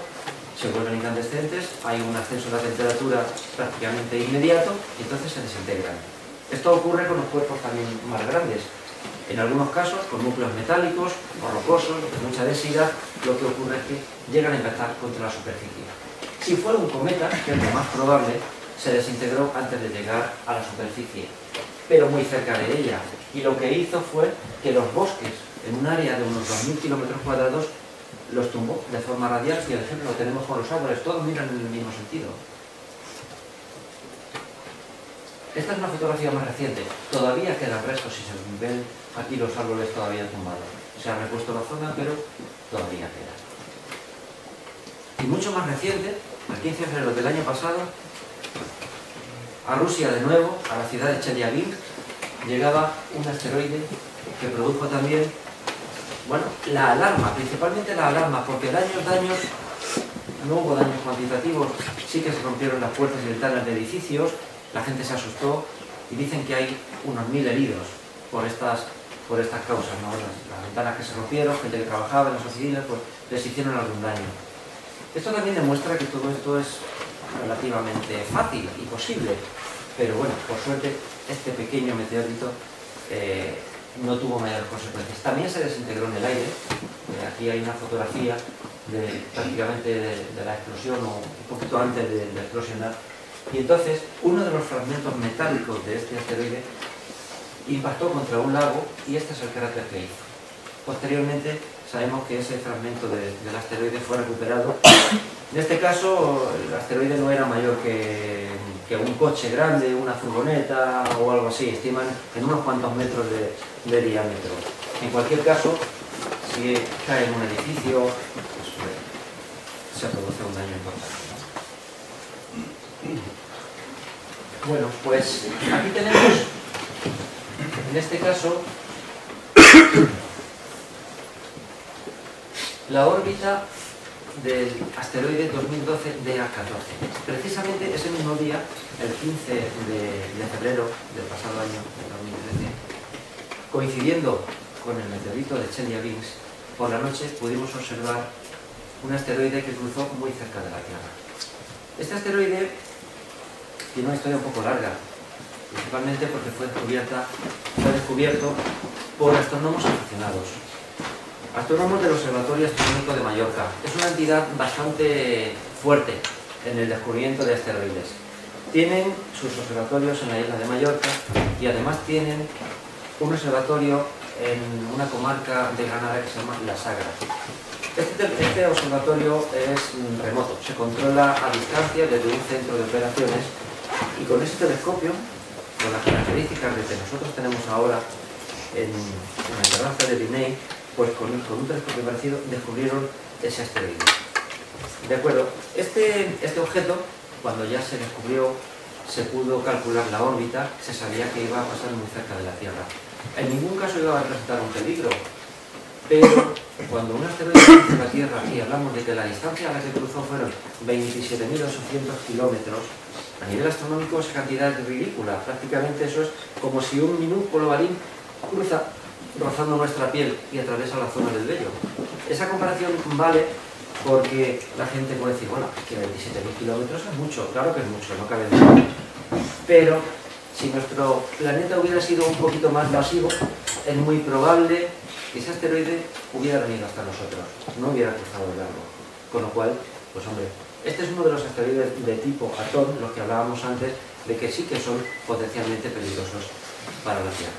se vuelven incandescentes, hay un ascenso de la temperatura prácticamente inmediato y entonces se desintegran. Esto ocurre con los cuerpos también más grandes. En algunos casos, con núcleos metálicos o rocosos, de mucha densidad, lo que ocurre es que llegan a impactar contra la superficie. Si fuera un cometa, que es lo más probable, se desintegró antes de llegar a la superficie, pero muy cerca de ella. Y lo que hizo fue que los bosques, en un área de unos 2.000 kilómetros cuadrados, los tumbó de forma radial, y el ejemplo lo tenemos con los árboles, todos miran en el mismo sentido. Esta es una fotografía más reciente, todavía quedan restos, si se ven aquí los árboles todavía tumbados. Se ha repuesto la zona, pero todavía queda. Y mucho más reciente, el 15 de febrero del año pasado, a Rusia de nuevo, a la ciudad de Chelyabinsk, llegaba un asteroide que produjo también Bueno, la alarma, principalmente la alarma, porque daños, no hubo daños cuantitativos, sí que se rompieron las puertas y ventanas de edificios, la gente se asustó y dicen que hay unos 1000 heridos por estas causas, ¿no? Las ventanas que se rompieron, gente que trabajaba en las oficinas, pues les hicieron algún daño. Esto también demuestra que todo esto es relativamente fácil y posible, pero bueno, por suerte este pequeño meteorito no tuvo mayores consecuencias. También se desintegró en el aire. Aquí hay una fotografía prácticamente de la explosión o un poquito antes de explosionar. Y entonces uno de los fragmentos metálicos de este asteroide impactó contra un lago y este es el cráter que hizo. Posteriormente sabemos que ese fragmento del asteroide fue recuperado. En este caso el asteroide no era mayor que un coche grande, una furgoneta o algo así, estiman en unos cuantos metros de diámetro. En cualquier caso, si cae en un edificio, pues, se produce un daño importante, ¿no? Bueno, pues aquí tenemos, en este caso, la órbita del asteroide 2012 DA14. Precisamente ese mismo día, el 15 de febrero del pasado año, de 2013, coincidiendo con el meteorito de Chelyabinsk, por la noche pudimos observar un asteroide que cruzó muy cerca de la Tierra. Este asteroide tiene una historia un poco larga, principalmente porque fue descubierto por astrónomos aficionados. Astrónomos del Observatorio Astronómico de Mallorca. Es una entidad bastante fuerte en el descubrimiento de asteroides. Tienen sus observatorios en la isla de Mallorca y además tienen un observatorio en una comarca de Granada que se llama La Sagra. Este observatorio es remoto, se controla a distancia desde un centro de operaciones y con ese telescopio, con las características de que nosotros tenemos ahora en la terraza de Diney, pues con un telescopio parecido descubrieron ese asteroide. De acuerdo, este objeto, cuando ya se descubrió, se pudo calcular la órbita, se sabía que iba a pasar muy cerca de la Tierra. En ningún caso iba a representar un peligro, pero cuando un asteroide cruza la Tierra y hablamos de que la distancia a la que cruzó fueron 27.800 kilómetros, a nivel astronómico esa cantidad es ridícula. Prácticamente eso es como si un minúsculo balín cruza rozando nuestra piel y atraviesa la zona del vello. Esa comparación vale porque la gente puede decir, bueno, que 27.000 kilómetros es mucho. Claro que es mucho, no cabe duda. Pero si nuestro planeta hubiera sido un poquito más masivo, es muy probable que ese asteroide hubiera venido hasta nosotros, no hubiera cruzado el largo. Con lo cual, pues hombre, este es uno de los asteroides de tipo Atón, los que hablábamos antes, de que sí que son potencialmente peligrosos para la Tierra.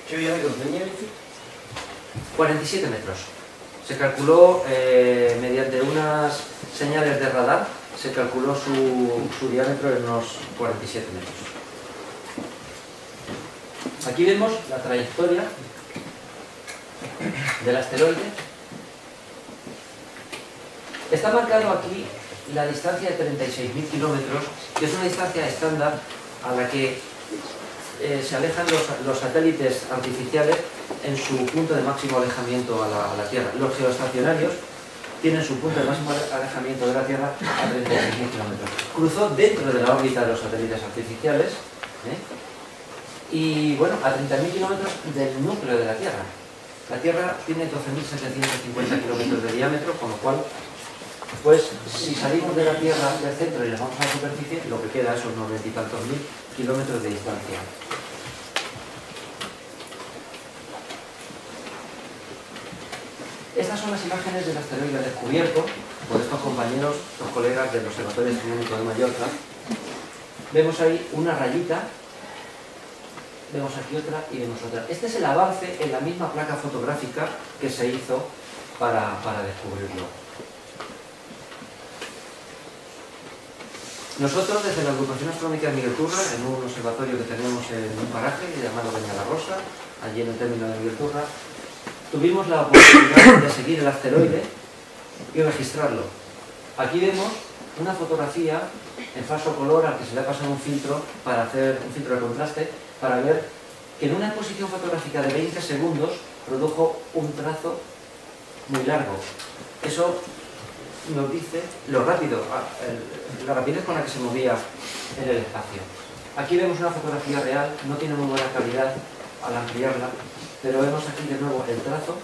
¿Qué diámetro tenía? 47 metros. Se calculó mediante unas señales de radar, se calculó su diámetro en unos 47 metros. Aquí vemos la trayectoria del asteroide. Está marcado aquí la distancia de 36.000 kilómetros, que es una distancia estándar a la que se alejan los satélites artificiales en su punto de máximo alejamiento a la Tierra. Los geoestacionarios tienen su punto de máximo alejamiento de la Tierra a 36.000 kilómetros. Cruzó dentro de la órbita de los satélites artificiales y bueno, a 30.000 kilómetros del núcleo de la Tierra. La Tierra tiene 12.750 kilómetros de diámetro, con lo cual, pues si salimos de la Tierra del centro y nos vamos a la superficie, lo que queda son unos 90 y tantos mil kilómetros de distancia. Estas son las imágenes del asteroide descubierto por estos compañeros, los colegas del Observatorio Astronómico de Mallorca. Vemos ahí una rayita, vemos aquí otra y vemos otra. Este es el avance en la misma placa fotográfica que se hizo para descubrirlo. Nosotros, desde la Agrupación Astronómica de Miguel Turra, en un observatorio que tenemos en un paraje llamado Peña la Rosa, allí en el término de Miguel Turra, tuvimos la oportunidad de seguir el asteroide y registrarlo. Aquí vemos una fotografía en falso color al que se le ha pasado un filtro para hacer un filtro de contraste, para ver que en una exposición fotográfica de 20 segundos produjo un trazo muy largo. Eso nos dice lo rápido, la rapidez con la que se movía en el espacio. Aquí vemos una fotografía real, no tiene muy buena calidad al ampliarla, pero vemos aquí de nuevo el trazo.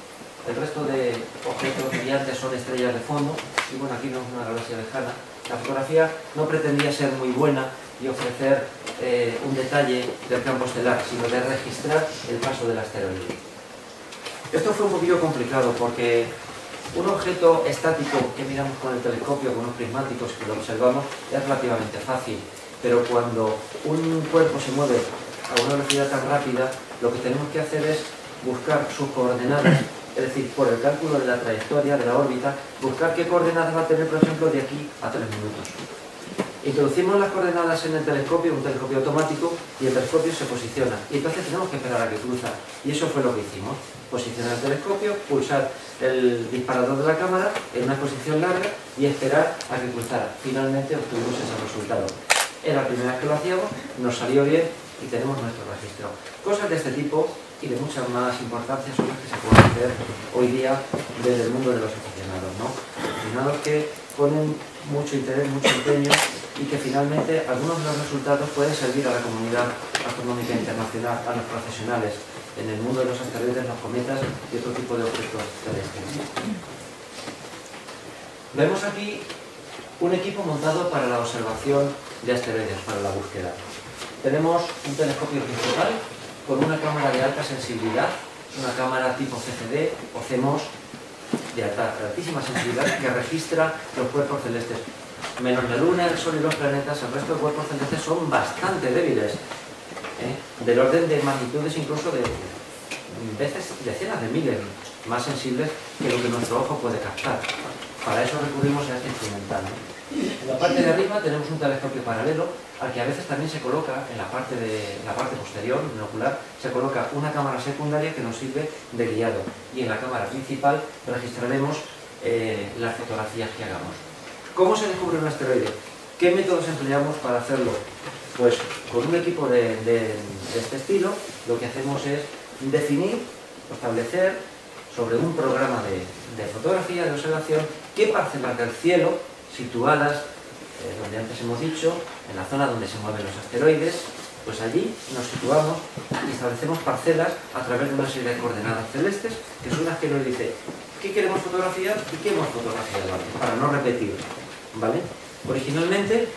El resto de objetos brillantes son estrellas de fondo, y bueno, aquí vemos una galaxia lejana. La fotografía no pretendía ser muy buena y ofrecer un detalle del campo estelar, sino de registrar el paso del asteroide. Esto fue un poquillo complicado porque un objeto estático que miramos con el telescopio, con unos prismáticos que lo observamos, es relativamente fácil, pero cuando un cuerpo se mueve a una velocidad tan rápida, lo que tenemos que hacer es buscar sus coordenadas, es decir, por el cálculo de la trayectoria, de la órbita, buscar qué coordenadas va a tener, por ejemplo, de aquí a 3 minutos. Introducimos las coordenadas en el telescopio, un telescopio automático, y el telescopio se posiciona. Y entonces tenemos que esperar a que cruza. Y eso fue lo que hicimos. Posicionar el telescopio, pulsar el disparador de la cámara en una posición larga y esperar a que cruzara. Finalmente obtuvimos ese resultado. Era la primera vez que lo hacíamos, nos salió bien y tenemos nuestro registro. Cosas de este tipo y de mucha más importancia son las que se pueden hacer hoy día desde el mundo de los aficionados, ¿no? Aficionados que ponen mucho interés, mucho empeño y que finalmente algunos de los resultados pueden servir a la comunidad astronómica internacional, a los profesionales en el mundo de los asteroides, los cometas y otro tipo de objetos celestes. Vemos aquí un equipo montado para la observación de asteroides, para la búsqueda. Tenemos un telescopio principal con una cámara de alta sensibilidad, una cámara tipo CCD o CMOS de altísima sensibilidad que registra los cuerpos celestes. Menos la Luna, el Sol y los planetas, el resto de cuerpos celestes son bastante débiles, del orden de magnitudes incluso de veces decenas de miles más sensibles que lo que nuestro ojo puede captar. Para eso recurrimos a este instrumental. En la parte de arriba tenemos un telescopio paralelo al que a veces también se coloca en la parte posterior, en el ocular, se coloca una cámara secundaria que nos sirve de guiado, y en la cámara principal registraremos las fotografías que hagamos. ¿Cómo se descubre un asteroide? ¿Qué métodos empleamos para hacerlo? Pues con un equipo de este estilo lo que hacemos es definir, establecer sobre un programa de fotografía, de observación, qué parcelas del cielo situadas, donde antes hemos dicho, en la zona donde se mueven los asteroides, pues allí nos situamos y establecemos parcelas a través de una serie de coordenadas celestes, que son las que nos dice qué queremos fotografiar y qué hemos fotografiado antes, para no repetir, ¿vale? Originalmente,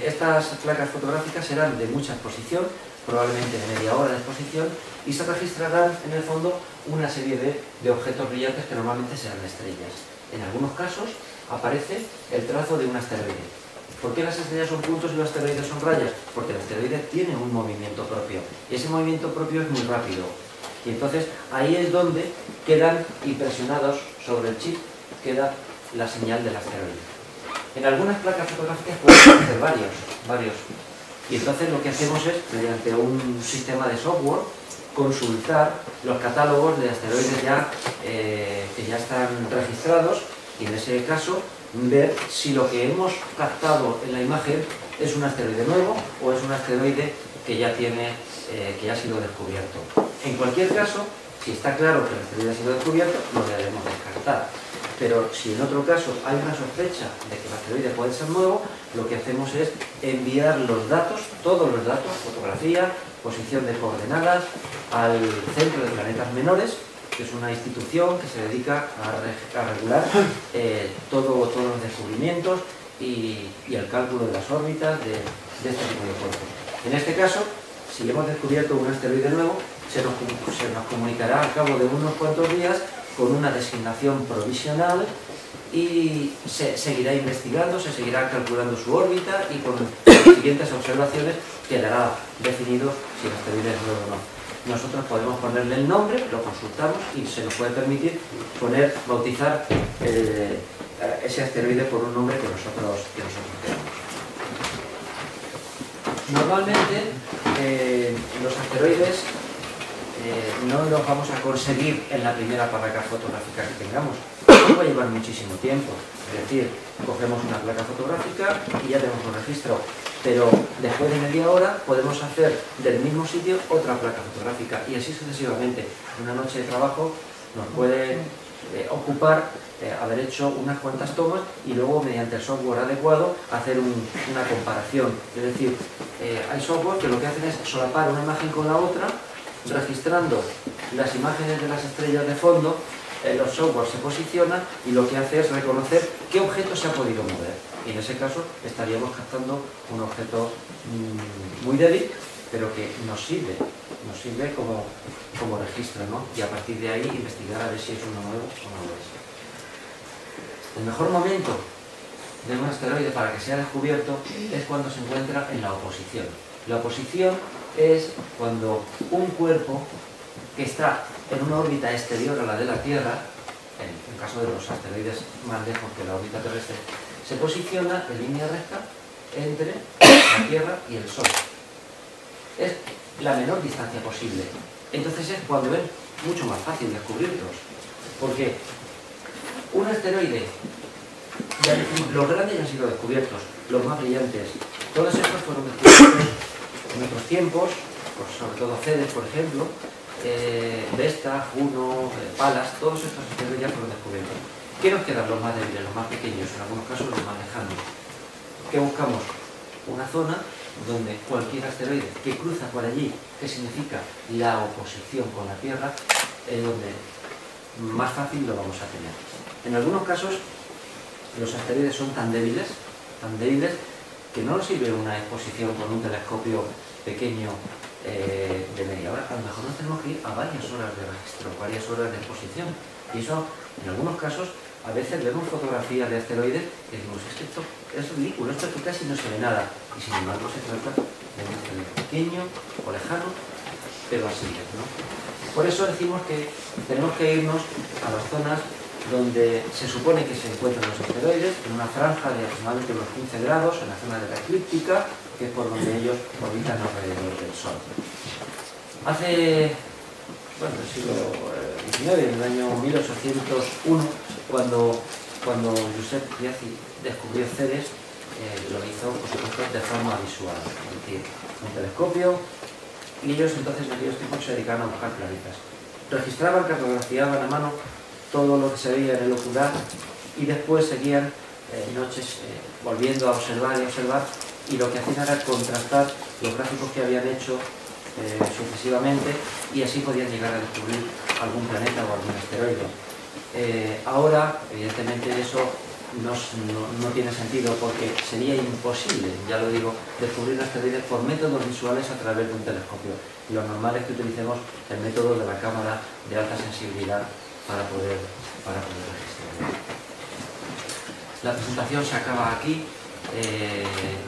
estas placas fotográficas serán de mucha exposición, probablemente de media hora de exposición, y se registrarán en el fondo una serie de objetos brillantes que normalmente serán estrellas. En algunos casos aparece el trazo de un asteroide. ¿Por qué las estrellas son puntos y los asteroides son rayas? Porque el asteroide tiene un movimiento propio, y ese movimiento propio es muy rápido. Y entonces ahí es donde quedan impresionados sobre el chip, queda la señal del asteroide. En algunas placas fotográficas pueden hacer varios. Y entonces lo que hacemos es, mediante un sistema de software, consultar los catálogos de asteroides que ya están registrados, y en ese caso ver si lo que hemos captado en la imagen es un asteroide nuevo o es un asteroide que ya ha sido descubierto. En cualquier caso, si está claro que el asteroide ha sido descubierto, lo debemos descartar. Pero si en otro caso hay una sospecha de que el asteroide puede ser nuevo, lo que hacemos es enviar los datos, todos los datos, fotografía, posición de coordenadas, al Centro de Planetas Menores, que es una institución que se dedica a regular todos los descubrimientos y el cálculo de las órbitas de este tipo de cuerpos. En este caso, si hemos descubierto un asteroide nuevo, se nos comunicará al cabo de unos cuantos días con una designación provisional y se seguirá investigando, se seguirá calculando su órbita y con las siguientes observaciones quedará definido si el asteroide es nuevo o no. Nosotros podemos ponerle el nombre, lo consultamos y se nos puede permitir bautizar ese asteroide por un nombre que nosotros queramos. Normalmente los asteroides no los vamos a conseguir en la primera placa fotográfica que tengamos. va a llevar muchísimo tiempo. Es decir, cogemos una placa fotográfica y ya tenemos un registro, pero después de media hora podemos hacer del mismo sitio otra placa fotográfica y así sucesivamente. Una noche de trabajo nos puede ocupar haber hecho unas cuantas tomas y luego mediante el software adecuado hacer una comparación. Es decir, hay software que lo que hacen es solapar una imagen con la otra, registrando las imágenes de las estrellas de fondo. Los software se posicionan y lo que hace es reconocer qué objeto se ha podido mover. Y en ese caso estaríamos captando un objeto muy débil, pero que nos sirve como registro, ¿no? Y a partir de ahí investigar a ver si es uno nuevo o no lo es. El mejor momento de un asteroide para que sea descubierto es cuando se encuentra en la oposición. La oposición es cuando un cuerpo que está en una órbita exterior a la de la Tierra, en el caso de los asteroides más lejos que la órbita terrestre, se posiciona en línea recta entre la Tierra y el Sol. Es la menor distancia posible. Entonces es cuando es mucho más fácil descubrirlos. Porque un asteroide, los grandes ya han sido descubiertos, los más brillantes, todos estos fueron descubiertos en otros tiempos, pues sobre todo Ceres, por ejemplo, Vesta, Juno, Palas, todos estos asteroides ya fueron descubiertos. ¿Qué nos quedan? Los más débiles, los más pequeños, en algunos casos los más lejanos. ¿Qué buscamos? Una zona donde cualquier asteroide que cruza por allí, que significa la oposición con la Tierra, es donde más fácil lo vamos a tener. En algunos casos los asteroides son tan débiles que no nos sirve una exposición con un telescopio pequeño de media hora. A lo mejor nos tenemos que ir a varias horas de registro, varias horas de exposición. Y eso, en algunos casos, a veces vemos fotografías de asteroides y decimos, es que esto es ridículo, esto aquí casi no se ve nada. Y sin embargo se trata de un asteroide pequeño o lejano, pero así es, ¿no? Por eso decimos que tenemos que irnos a las zonas donde se supone que se encuentran los asteroides, en una franja de aproximadamente unos 15 grados, en la zona de la eclíptica, que es por donde ellos orbitan alrededor del Sol. Hace, bueno, el siglo XIX, en el año 1801, cuando Josep Piazzi descubrió Ceres, lo hizo, por supuesto, de forma visual, es decir, un telescopio, y ellos entonces en aquellos tiempos se dedicaban a buscar planetas. Registraban, cartografiaban a mano todo lo que se veía en el ocular y después seguían noches volviendo a observar y observar, y lo que hacían era contrastar los gráficos que habían hecho sucesivamente, y así podían llegar a descubrir algún planeta o algún asteroide. Ahora, evidentemente, eso no tiene sentido, porque sería imposible, ya lo digo, descubrir asteroides por métodos visuales a través de un telescopio. Lo normal es que utilicemos el método de la cámara de alta sensibilidad para poder registrar. La presentación se acaba aquí.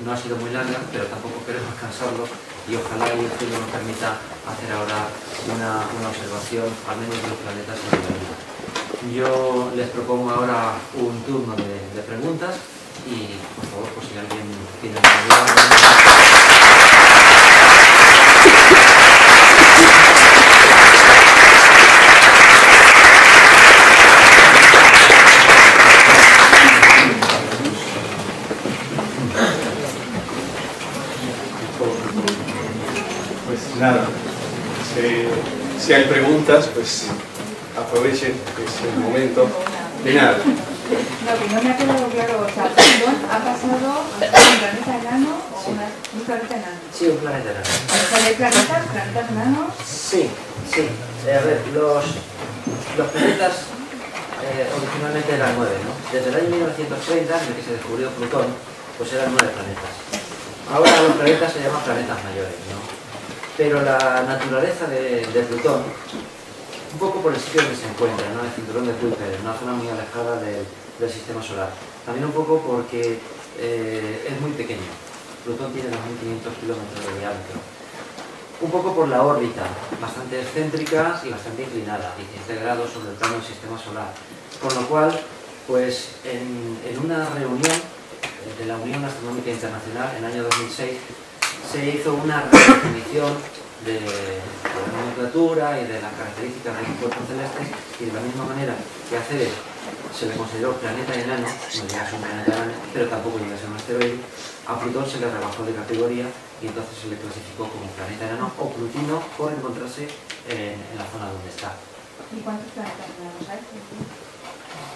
No ha sido muy larga, pero tampoco queremos cansarlos, y ojalá el cielo nos permita hacer ahora una observación, al menos de los planetas en la Luna. Yo les propongo ahora un turno de preguntas y, por favor, pues si alguien tiene alguna duda... Nada, si hay preguntas, pues aprovechen, que es el momento de nada. Lo que no me ha quedado claro, o sea, Plutón ha pasado a un planeta enano o un planeta enano. Sí, un planeta enano. ¿Hay planetas enanos? Sí, sí. A ver, los planetas originalmente eran 9, ¿no? Desde el año 1930, en el que se descubrió Plutón, pues eran 9 planetas. Ahora los planetas se llaman planetas mayores, ¿no? Pero la naturaleza de Plutón, un poco por el sitio donde se encuentra, ¿no? El cinturón de Kuiper, en una zona muy alejada del sistema solar. También un poco porque es muy pequeño. Plutón tiene 2.500 kilómetros de diámetro. Un poco por la órbita, bastante excéntrica y bastante inclinada, 17 grados sobre el plano del sistema solar. Con lo cual, pues en una reunión de la Unión Astronómica Internacional en el año 2006, se hizo una redefinición de la nomenclatura y de las características de los cuerpos celestes, y de la misma manera que a Ceres se le consideró planeta enano, no llega a ser un planeta enano, pero tampoco llega a ser un asteroide. A Plutón se le rebajó de categoría y entonces se le clasificó como planeta enano o Plutino por encontrarse en la zona donde está. ¿Y cuántos planetas enanos hay?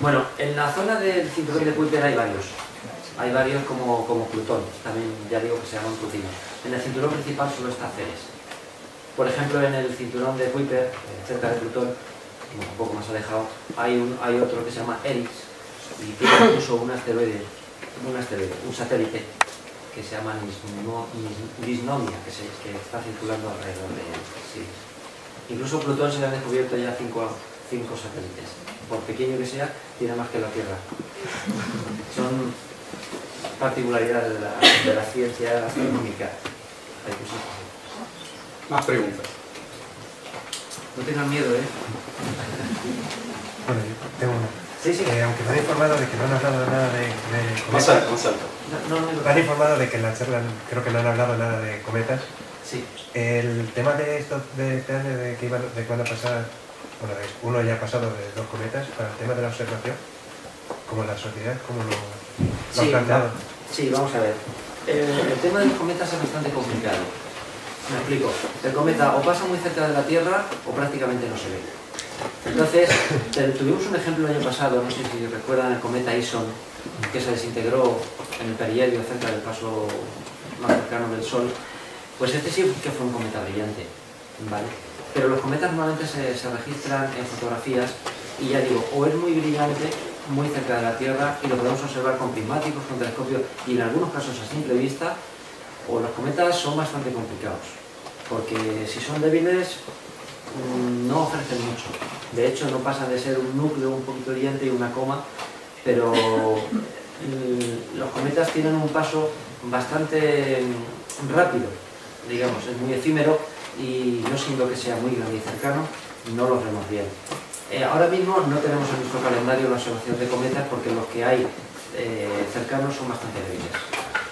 Bueno, en la zona del cinturón de Kuiper hay varios. Hay varios como Plutón, también ya digo que se llaman Plutinos. En el cinturón principal solo está Ceres. Por ejemplo, en el cinturón de Kuiper, cerca de Plutón, un poco más alejado, hay otro que se llama Eris y tiene incluso un satélite que se llama Nisnomia, que está circulando alrededor de él. Sí. Incluso Plutón se le han descubierto ya 5 satélites. Por pequeño que sea, tiene más que la Tierra. Son particularidades de la ciencia astronómica. Hay cosas así. Más preguntas. No tengan miedo, ¿eh? Bueno, yo tengo una. Sí, sí. Aunque me han informado de que no han hablado nada de Más cometas. alto, más alto. Me han informado de que en la charla creo que no han hablado nada de cometas. Sí. El tema de esto de este año, de que van a pasar, bueno, uno ya ha pasado de 2 cometas, para el tema de la observación, como la sociedad, como lo han planteado. Sí, vamos a ver. El tema de los cometas es bastante complicado. Me explico. El cometa o pasa muy cerca de la Tierra o prácticamente no se ve. Entonces, tuvimos un ejemplo el año pasado, no sé si recuerdan el cometa Ison, que se desintegró en el perihelio cerca del paso más cercano del Sol. Pues este sí que fue un cometa brillante, ¿vale? Pero los cometas normalmente se registran en fotografías y ya digo, o es muy brillante, muy cerca de la Tierra y lo podemos observar con prismáticos, con telescopios y en algunos casos a simple vista, o los cometas son bastante complicados, porque si son débiles no ofrecen mucho. De hecho, no pasan de ser un núcleo un poquito brillante y una coma, pero los cometas tienen un paso bastante rápido, digamos, es muy efímero y no siendo que sea muy grande y cercano, no los vemos bien. Ahora mismo no tenemos en nuestro calendario la observación de cometas porque los que hay cercanos son bastante débiles.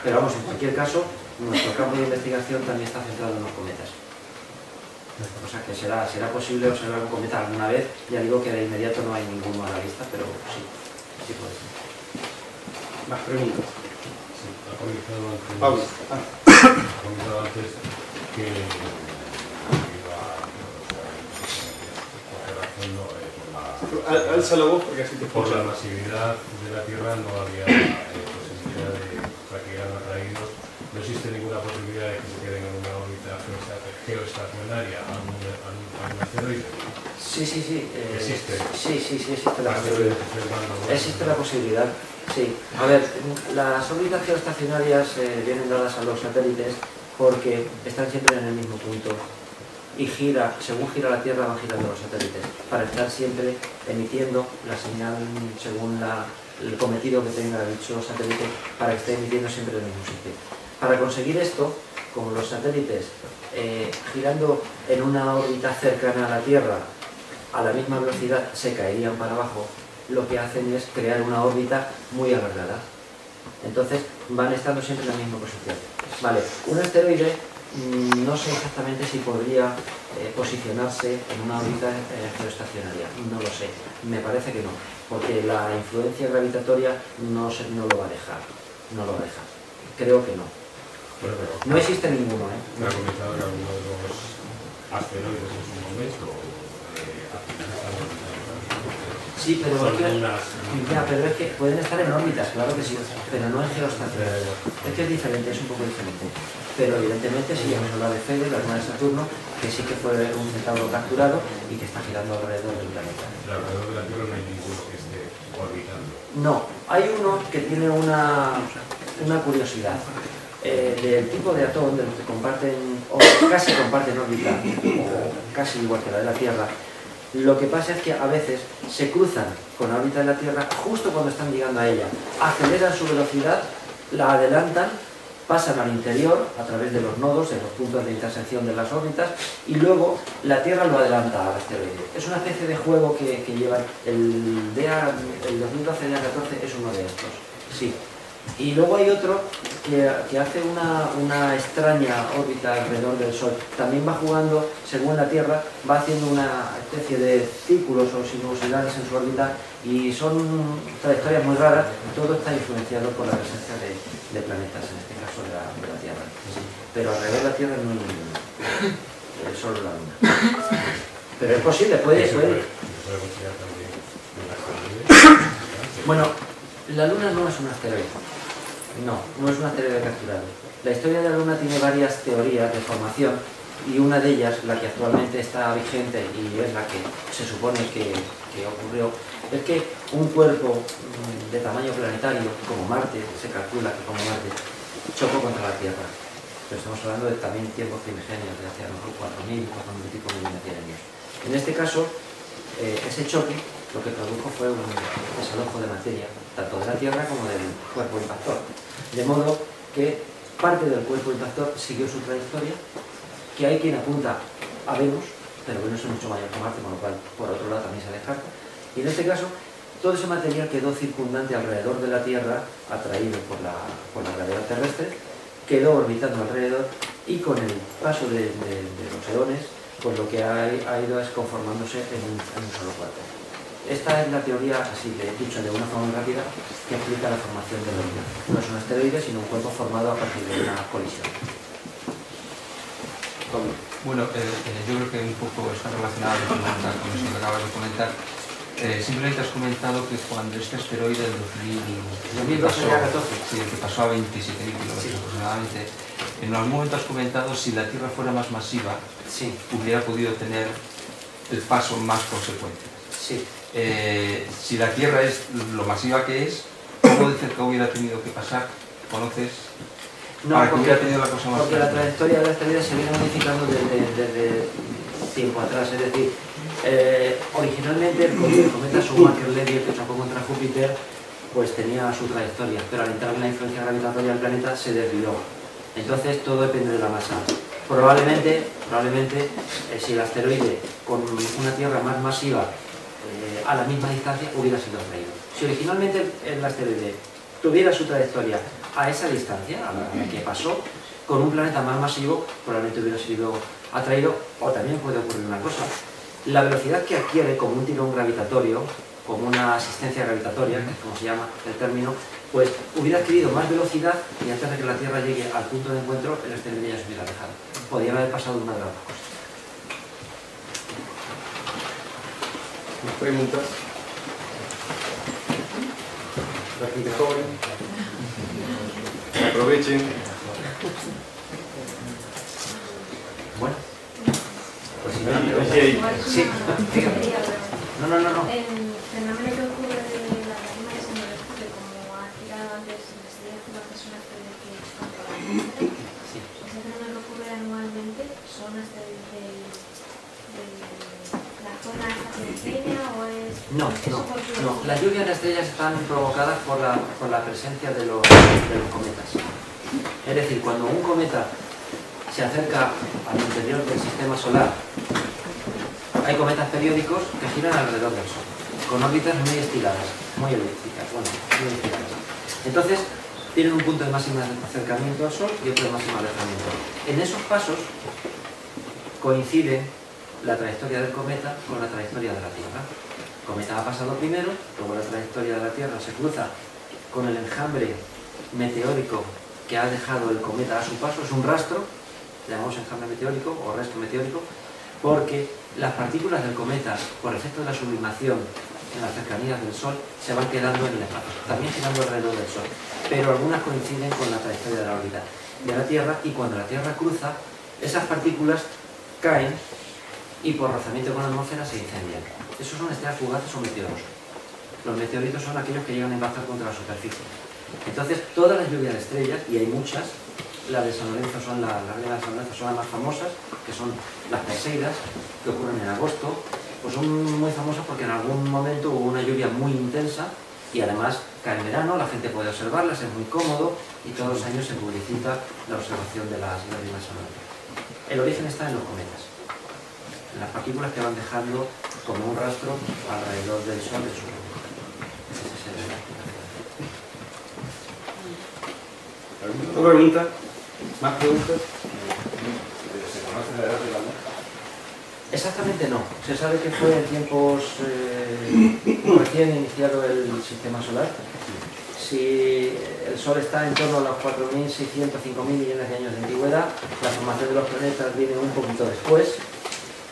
Pero vamos, en cualquier caso, nuestro campo de investigación también está centrado en los cometas. O sea que será posible observar un cometa alguna vez. Ya digo que de inmediato no hay ninguno a la vista, pero sí puede ser. Más preguntas. Sí, ha comentado antes, Pablo. ha comentado antes que Alza la voz porque así te por la escuchamos. masividad de la Tierra no había posibilidad de que quedaran atraídos. No existe ninguna posibilidad de que se queden en una órbita geoestacionaria a un asteroide. Sí. ¿Existe? Sí, existe la Asteroides posibilidad. observando, ¿no? Existe la posibilidad, sí. A ver, las órbitas geoestacionarias vienen dadas a los satélites porque están siempre en el mismo punto y según gira la Tierra van girando los satélites para estar siempre emitiendo la señal según el cometido que tenga dicho satélite para que esté emitiendo siempre en el mismo sitio. Para conseguir esto, como los satélites girando en una órbita cercana a la Tierra a la misma velocidad se caerían para abajo, lo que hacen es crear una órbita muy alargada. Entonces van estando siempre en la misma posición. Vale, un asteroide no sé exactamente si podría posicionarse en una órbita geoestacionaria, no lo sé, me parece que no, porque la influencia gravitatoria no lo va a dejar, creo que no. Bueno, No existe ninguno, me ha comentado que alguno de los asteroides en su momento Sí, pero son pero es que pueden estar en órbitas, claro que sí, pero no en geoestacionaria. Es que es diferente, es un poco diferente. Pero evidentemente sí, hemos hablado de Fede, la luna de Saturno, que sí que fue un centauro capturado y que está girando alrededor del planeta. Alrededor de la Tierra no hay ninguno que esté orbitando. No, hay uno que tiene una curiosidad. Del tipo de atón, de los que comparten, o casi comparten órbita, o casi igual que la de la Tierra. Lo que pasa es que a veces se cruzan con la órbita de la Tierra justo cuando están llegando a ella. Aceleran su velocidad, la adelantan, pasan al interior a través de los nodos, de los puntos de intersección de las órbitas, y luego la Tierra lo adelanta al asteroide. Es una especie de juego que llevan. El 2012 DA14 es uno de estos. Sí. Y luego hay otro que hace una extraña órbita alrededor del Sol. También va jugando, según la Tierra, va haciendo una especie de círculos o sinuosidades en su órbita y son trayectorias muy raras. Todo está influenciado por la presencia de planetas, en este caso de la Tierra. Pero alrededor de la Tierra no hay solo la Luna. Pero es posible, puede. Bueno, la Luna no es un asteroide. No es un asteroide capturado. La historia de la Luna tiene varias teorías de formación y una de ellas, la que actualmente está vigente y es la que se supone que ocurrió, es que un cuerpo de tamaño planetario como Marte, se calcula que como Marte, chocó contra la Tierra. Pero estamos hablando de también tiempos primigenios, de hace a lo mejor 4.000 y pico millones de años. En este caso, ese choque lo que produjo fue un desalojo de materia, tanto de la Tierra como del cuerpo impactor. De modo que parte del cuerpo impactor siguió su trayectoria, que hay quien apunta a Venus, pero Venus es mucho mayor que Marte, con lo cual por otro lado también se descarta. Y en este caso, todo ese material quedó circundante alrededor de la Tierra, atraído por la gravedad terrestre, quedó orbitando alrededor y con el paso de los eones, pues lo que ha ido es conformándose en un solo cuerpo. Esta es la teoría, así que dicho de una forma rápida, que explica la formación del órbita. No es un asteroide, sino un cuerpo formado a partir de una colisión. Bueno, yo creo que un poco está relacionado con eso que acabas de comentar. Simplemente has comentado que cuando este asteroide, el 2012, el que pasó a 27.000 kilómetros aproximadamente, en algún momento has comentado si la Tierra fuera más masiva, hubiera podido tener el paso más consecuente. Sí. Si la Tierra es lo masiva que es, ¿cómo dices que hubiera tenido que pasar? ¿Conoces? No, para que hubiera tenido la cosa más porque la trayectoria de la asteroide se viene modificando desde tiempo atrás. Es decir, originalmente el cometa Schumacher-Levy, que chocó contra Júpiter, pues tenía su trayectoria, pero al entrar en la influencia gravitatoria del planeta se desvió. Entonces todo depende de la masa. Probablemente si el asteroide con una Tierra más masiva a la misma distancia hubiera sido atraído. Si originalmente el asteroide tuviera su trayectoria a esa distancia, a la que pasó, con un planeta más masivo, probablemente hubiera sido atraído. O también puede ocurrir una cosa: la velocidad que adquiere como un tirón gravitatorio, como una asistencia gravitatoria, que es como se llama el término, pues hubiera adquirido más velocidad y antes de que la Tierra llegue al punto de encuentro, el asteroide ya se hubiera alejado. Podría haber pasado una de las dos cosas. ¿Más preguntas? Aquí de joven. Aprovechen. Bueno. Pues si sí, no. El fenómeno que ocurre de la laguna de San Lorenzo, como ha tirado antes la estrella que es una estrella que está por la mente, ese fenómeno que ocurre anualmente, son asteroides de la zona estacionaria o es... No. Las lluvias de estrellas están provocadas por la presencia de los cometas. Es decir, cuando un cometa se acerca al interior del sistema solar, hay cometas periódicos que giran alrededor del Sol, con órbitas muy estiradas, muy elípticas, muy estiradas. Entonces, tienen un punto de máximo acercamiento al Sol y otro de máximo alejamiento. En esos pasos coincide la trayectoria del cometa con la trayectoria de la Tierra. El cometa ha pasado primero, luego la trayectoria de la Tierra se cruza con el enjambre meteórico que ha dejado el cometa a su paso. Es un rastro, llamamos enjambre meteórico o resto meteórico, porque las partículas del cometa, por efecto de la sublimación en las cercanías del Sol, se van quedando en el espacio, también girando alrededor del Sol, pero algunas coinciden con la trayectoria de la órbita de la Tierra, y cuando la Tierra cruza, esas partículas caen y por rozamiento con la atmósfera se incendian. Esos son estrellas fugaces o meteoros. Los meteoritos son aquellos que llegan a impactar contra la superficie. Entonces, todas las lluvias de estrellas, y hay muchas, las de San Lorenzo son las de San Lorenzo son las más famosas, que son las Perseidas, que ocurren en agosto, pues son muy famosas porque en algún momento hubo una lluvia muy intensa y además cae en verano, la gente puede observarlas, es muy cómodo y todos los años se publicita la observación de las lluvias de San Lorenzo. El origen está en los cometas, en las partículas que van dejando como un rastro alrededor del Sol de su órbita. Ese es el ¿Otra pregunta? ¿Más preguntas? ¿Se conoce la edad de la Luna? Exactamente no. Se sabe que fue en tiempos recién iniciado el sistema solar. Si el Sol está en torno a los 4.600, 5.000 millones de años de antigüedad, la formación de los planetas viene un poquito después.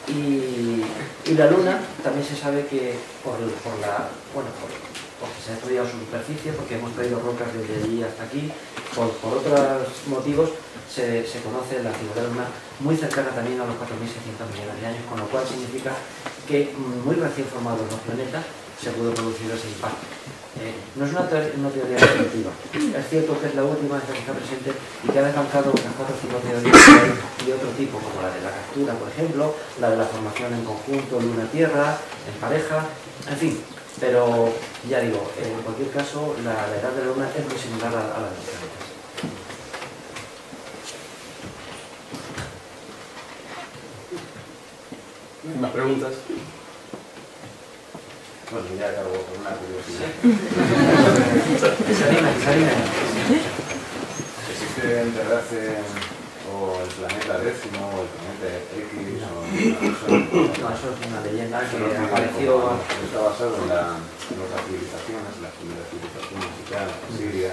Y la Luna también se sabe que porque se ha estudiado su superficie, porque hemos traído rocas desde allí hasta aquí, por otros motivos se conoce la figura de Luna muy cercana también a los 4.600 millones de años, con lo cual significa que muy recién formados los planetas se pudo producir ese impacto. No es una teoría definitiva. Es cierto que es la última que está presente y que ha desbancado unas 4 o 5 teorías de otro tipo, como la de la captura, por ejemplo, la de la formación en conjunto Luna-Tierra, en pareja, en fin. Pero, ya digo, en cualquier caso, la edad de la Luna es muy similar a la de los planetas. ¿Más preguntas? Bueno, ya acabo con una curiosidad. ¿Existe enterrarse o el planeta décimo o el planeta X o no, eso es una leyenda que apareció. Está basado en otras civilizaciones, las primeras civilizaciones mexicanas, Siria.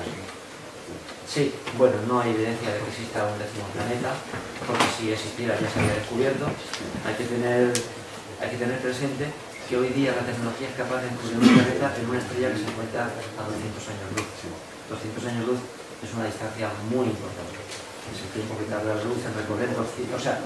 Sí, bueno, no hay evidencia de que exista un décimo planeta, porque si existiera ya se había descubierto. Hay que tener presente que hoy día la tecnología es capaz de descubrir un planeta en una estrella que se encuentra a 200 años luz. 200 años luz es una distancia muy importante. Es el tiempo que tarda la luz en recorrer 200, o sea,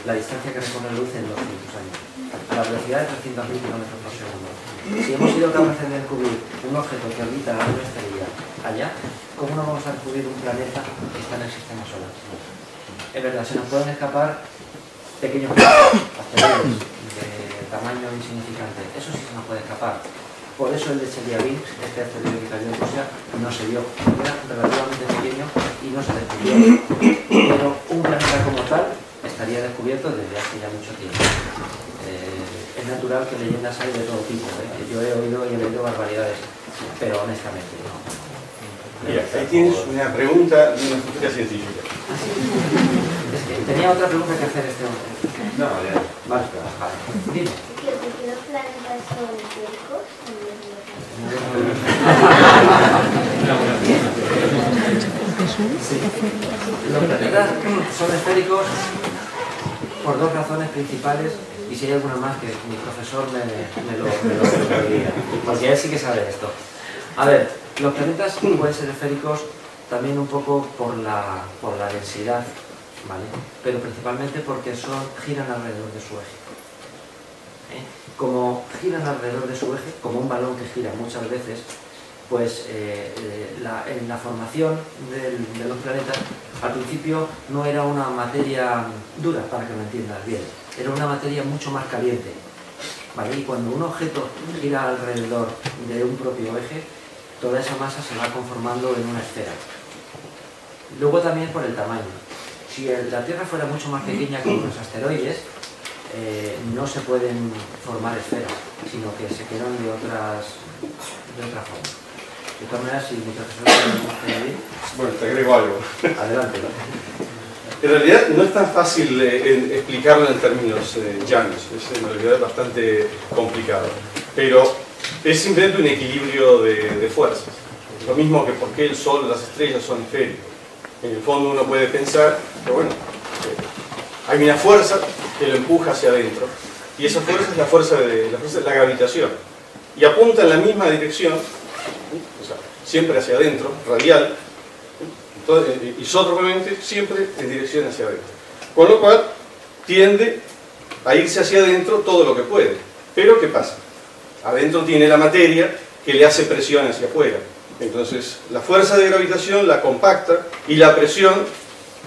la distancia que recorre la luz en 200 años, a la velocidad de 300.000 kilómetros por segundo. Si hemos sido capaces de descubrir un objeto que orbita a una estrella allá, ¿cómo no vamos a descubrir un planeta que está en el sistema solar? Es verdad, se nos pueden escapar pequeños asteroides de tamaño insignificante, eso sí se nos puede escapar. Por eso el de Chelyabinsk, este asteroide que cayó en Rusia, no se vio, era relativamente pequeño y no se descubrió. Pero un planeta como tal estaría descubierto desde hace ya mucho tiempo. Es natural que leyendas hay de todo tipo, yo he oído y he leído barbaridades, pero honestamente no. Mira, ahí tienes una pregunta de una futura científica. Es que tenía otra pregunta que hacer este hombre. No, ya. Vale. Dime. ¿Los planetas son esféricos? Sí. Los planetas son esféricos por dos razones principales, y si hay alguna más que mi profesor me lo diga, porque él sí que sabe esto. A ver, los planetas pueden ser esféricos también un poco por la densidad, ¿vale? Pero principalmente porque giran alrededor de su eje. Como giran alrededor de su eje, como un balón que gira muchas veces, pues en la formación de los planetas, al principio no era una materia dura, para que lo entiendas bien, era una materia mucho más caliente, ¿vale? Y cuando un objeto gira alrededor de un propio eje, toda esa masa se va conformando en una esfera. Luego también por el tamaño. Si la Tierra fuera mucho más pequeña que los asteroides, no se pueden formar esferas, sino que se quedan de otra forma. De todas maneras, si mi profesor quiere añadir... Bueno, te agrego algo. Adelante. En realidad no es tan fácil explicarlo en términos llanos, es en realidad bastante complicado. Pero es simplemente un equilibrio de fuerzas. Lo mismo que por qué el Sol o las estrellas son esféricos. En el fondo uno puede pensar que, bueno, hay una fuerza que lo empuja hacia adentro, y esa fuerza es la fuerza de la gravitación, y apunta en la misma dirección, o sea, siempre hacia adentro, radial, isótropamente siempre en dirección hacia adentro. Con lo cual tiende a irse hacia adentro todo lo que puede. Pero ¿qué pasa? Adentro tiene la materia que le hace presión hacia afuera. Entonces la fuerza de gravitación la compacta y la presión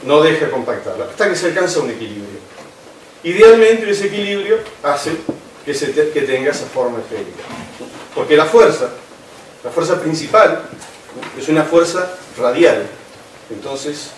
no deja compactarla, hasta que se alcanza un equilibrio. Idealmente ese equilibrio hace que tenga esa forma esférica. Porque la fuerza principal es una fuerza radial. Entonces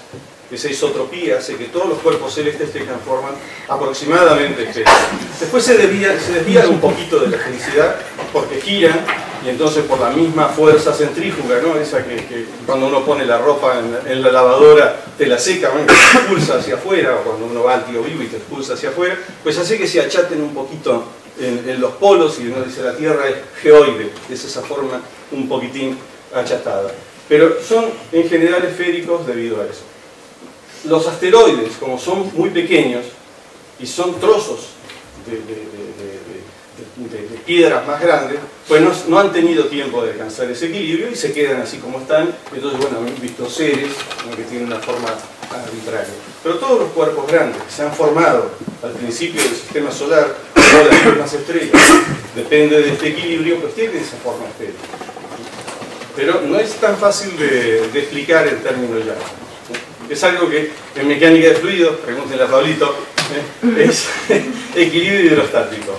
esa isotropía hace que todos los cuerpos celestes tengan forma aproximadamente esférica. Después se desvían un poquito de la felicidad porque giran y entonces por la misma fuerza centrífuga, ¿no? Esa que cuando uno pone la ropa en la lavadora te la seca, ¿no? Y te expulsa hacia afuera, o cuando uno va al tío vivo y te expulsa hacia afuera, pues hace que se achaten un poquito en los polos, y uno dice la Tierra es geoide, es esa forma un poquitín achatada. Pero son en general esféricos debido a eso. Los asteroides, como son muy pequeños y son trozos de piedras más grandes, pues no han tenido tiempo de alcanzar ese equilibrio y se quedan así como están. Entonces, bueno, han visto seres, ¿no?, que tienen una forma arbitraria. Pero todos los cuerpos grandes que se han formado al principio del sistema solar, o las mismas estrellas, depende de este equilibrio, pues tienen esa forma esférica. Pero no es tan fácil de explicar en términos llanos. Es algo que en mecánica de fluidos, pregúntenle a Pablito, es equilibrio hidrostático.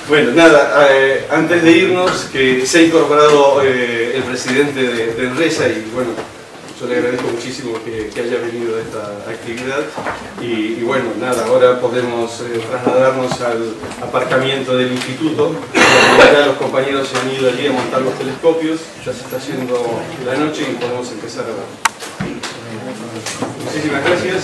Bueno, nada, antes de irnos, que se ha incorporado el presidente de Enresa, y bueno, yo le agradezco muchísimo que haya venido a esta actividad, y bueno, nada, ahora podemos trasladarnos al aparcamiento del instituto. Ya los compañeros se han ido allí a montar los telescopios, ya se está haciendo la noche y podemos empezar a ver. Muchísimas gracias.